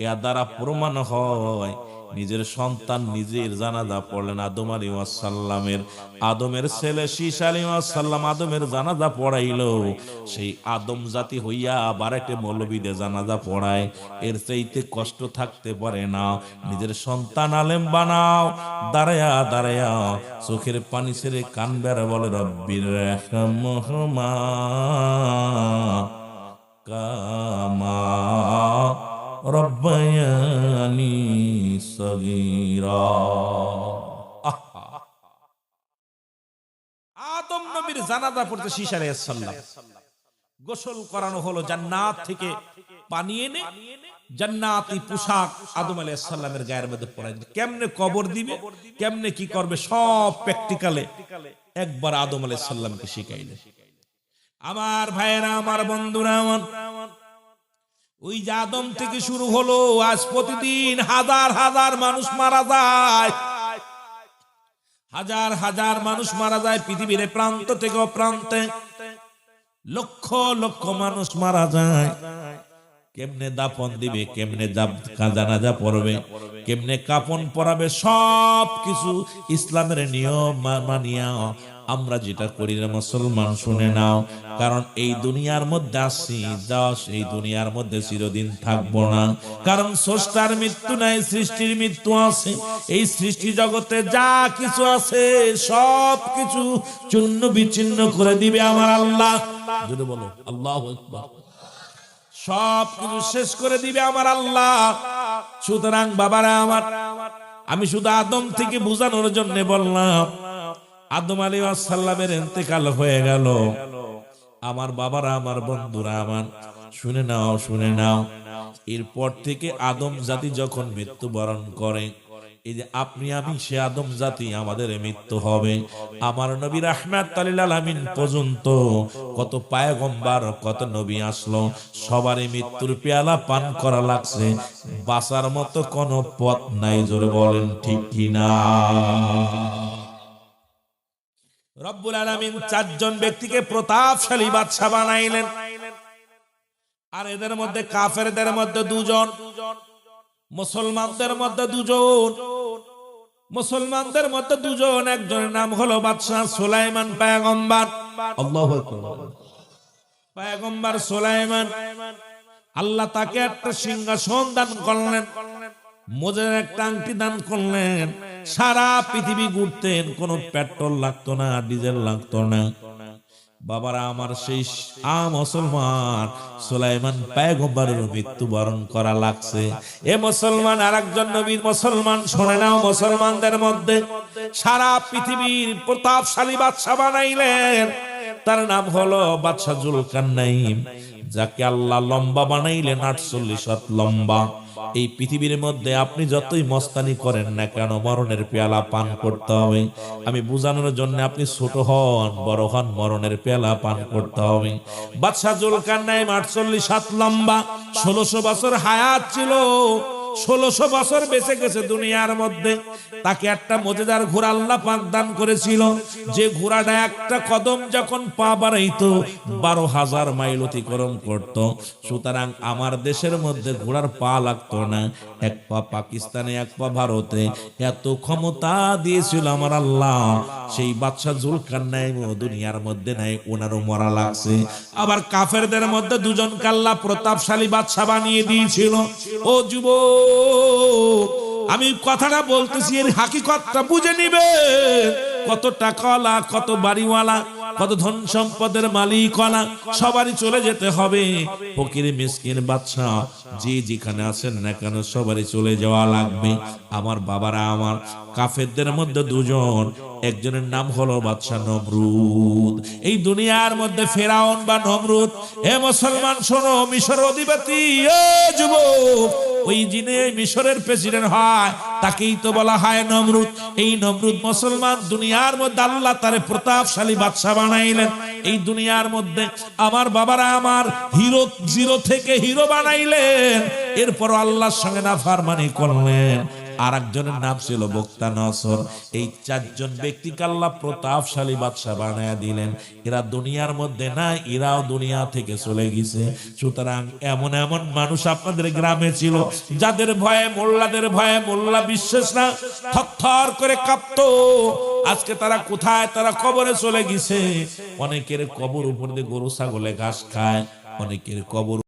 এর দ্বারা প্রমাণ হয় নিজের সন্তান নিজের জানাজা পড়লেন আদম আলাইহিস সালামের। আদমের ছেলে শীষ আলাইহিস সালাম আদমের জানাজা পড়াইলো, সেই আদম জাতি হইয়া আবার একটা মৌলবীদের জানাজা পড়ায়। এর চাইতে কষ্ট থাকতে পারে না। নিজের সন্তান আলেম বানাও, দাঁড়ায়া দাঁড়ায়া চোখের পানি ছেড়ে কানবে আর বলে, রব্বির রাহমহুমা কামা রব্বায়ানি সগীরা। আদম নবীর জানাজা পড়তে শীষ আলাইহিস সালাম, গোসল করানো হলো, জান্নাত থেকে পানি এনে জান্নাতি পোশাক আদম আলাইহিস সালামের গায়ের মধ্যে পরাই দিল। কেমনে কবর দিবে, কেমনে কি করবে, সব প্র্যাকটিক্যালে একবার আদম আলাইহিস সালামকে শিখাইলেন। আমার ভাইয়েরা, আমার বন্ধুরা, আমার ওই যে আদম থেকে শুরু হলো, আজ প্রতিদিন হাজার হাজার মানুষ মারা যায়, হাজার হাজার মানুষ মারা যায় পৃথিবীর প্রান্ত থেকে প্রান্তে, লক্ষ লক্ষ মানুষ মারা যায়। কেমনে দাফন দিবে, কেমনে জানাজা পড়বে, কেমনে কাফন পরাবে, সব কিছু ইসলামের নিয়ম মানিয়া আমরা যেটা করি না মুসলমান শুনে নাও। কারণ এই দুনিয়ার মধ্যে আসছি, এই দুনিয়ার মধ্যে চিরদিন থাকবো না। কারণ স্রষ্টার মৃত্যু নাই, সৃষ্টির মৃত্যু আছে। এই সৃষ্টি জগতে যা কিছু আছে সব কিছু চূর্ণ বিচ্ছিন্ন করে দিবে আমার আল্লাহ। যদি বলো আল্লাহু আকবার। সব কিছু শেষ করে দিবে আমার আল্লাহ। সুতরাং বাবারা আমার, আমি শুধু আদম থেকে বুঝানোর জন্য বললাম, আদম আলাইহিস সালামের ইন্তেকাল হয়ে গেল। আমার বাবারা, আমার বন্ধুরা আমার, শুনে নাও, শুনে নাও। এরপর থেকে আদম জাতি যখন মৃত্যুবরণ করে, এই যে আপনি আমি সে আদম জাতি, আমাদের মৃত্যু হবে। আমার নবী রাহমাতুল লিল আলামিন পর্যন্ত কত পয়গম্বর, কত নবী আসলো, সবারই মৃত্যুর পেয়ালা পান করা লাগছে। বাঁচার মতো কোনো পথ নাই। জোরে বলেন ঠিক কিনা? রব্বুল আলামিন চারজন ব্যক্তিকে প্রতাপশালী বাদশা বানাইলেন। আর এদের মধ্যে কাফেরদের মধ্যে দুজন, মুসলমানদের মধ্যে দুজন। মুসলমানদের মধ্যে দুজন, একজনের নাম হলো বাদশা সুলাইমান পয়গম্বর। আল্লাহু আকবার। পয়গম্বর সুলাইমান, আল্লাহ তাকে একটা সিংহাসন দান করলেন, মোজের একটা আংটি দান করলেন। সারা পৃথিবী ঘুরতেন, কোনো পেট্রোল লাগতো না, ডিজেল লাগতো না। বাবারা আমার, সেই মুসলমান সুলাইমান পয়গম্বরের মৃত্যুবরণ করা লাগছে। এ মুসলমান, আরেকজন নবীর মুসলমান শুনে নাও। মুসলমানদের মধ্যে সারা পৃথিবীর প্রতাপশালী বাদশা বানাইলেন। তার নাম হলো বাদশা জুলকারনাইন, যাকে আল্লাহ লম্বা বানাইলেন, 48 হাত লম্বা। এই পৃথিবীর মধ্যে আপনি যতই মস্তানি করেন না কেন, মরণের পেয়ালা পান করতে হবে। আমি বুঝানোর জন্য, আপনি ছোট হন বড় হন, মরণের পেয়ালা পান করতে হবে। বাদশা জুলকারনাইন 48 হাত লম্বা, 1600 বছর হায়াত ছিল। 1600 বছর বেঁচে গেছে দুনিয়ার মধ্যে। তাকে একটা মজেদার ঘোড়া আল্লাহ পাক দান করেছিল, যে ঘোড়াটা একটা কদম যখন পা বাড়াইতো 12,000 মাইল অতিক্রম করত। সুতরাং আমার দেশের মধ্যে ঘোড়ার পা লাগতো না, এক পা পাকিস্তানে, এক পা ভারতে। এত ক্ষমতা দিয়েছিল আমার আল্লাহ। সেই বাদশা জুলকারনাইন দুনিয়ার মধ্যে নাই, ওনারও মরা লাগছে। আবার কাফেরদের মধ্যে দুজনকে আল্লাহ প্রতাপশালী বাদশা বানিয়ে দিয়েছিল। ও যুবক, আমি কথাটা বলতেছি, এর হাকিকতটা বুঝে নিবে। কত টাকাওয়ালা, কত বাড়িওয়ালা, কত ধন সম্পদের মালিকওয়ালা, সবারই চলে যেতে হবে। ফকির মিসকিন বাদশা যে যেখানে আছেন না কেন, সবারই চলে যাওয়া লাগবে। আমার বাবারা আমার, কাফেরদের মধ্যে দুজন, একজনের নাম হলো বাদশা নমরুদ। এই দুনিয়ার মধ্যে ফেরাউন বা নমরুদ। এ মুসলমান শোনো, মিশর অধিপতি, এ যুবক, ওই যিনি মিশরের প্রেসিডেন্ট হয় তাকেই তো বলা হয় নমরুদ। এই নমরুদ মুসলমান দুনিয়ার মধ্যে আল্লাহ তারে প্রতাপশালী বাদশা বানাইলেন। এই দুনিয়ার মধ্যে আমার বাবারা আমার, হিরো, জিরো থেকে হিরো বানাইলেন। এরপর আল্লাহর সঙ্গে নাফরমানি করলেন। আর একজনের নাম ছিল বক্তানসর। এই চারজন ব্যক্তিকে আল্লাহ প্রতাপশালী বাদশা বানায়া দিলেন। এরা দুনিয়ার মধ্যে না, এরাও দুনিয়া থেকে চলে গেছে। সুতরাং এমন এমন মানুষ আপনাদের গ্রামে ছিল, যাদের ভয়ে, মোল্লাদের ভয়ে, মোল্লা বিশ্বাস না থরথর করে কাঁপতো। আজকে তারা কোথায়? তারা কবরে চলে গেছে। অনেকের কবর উপর দিয়ে গরু ছাগলে ঘাস খায়, অনেকের কবর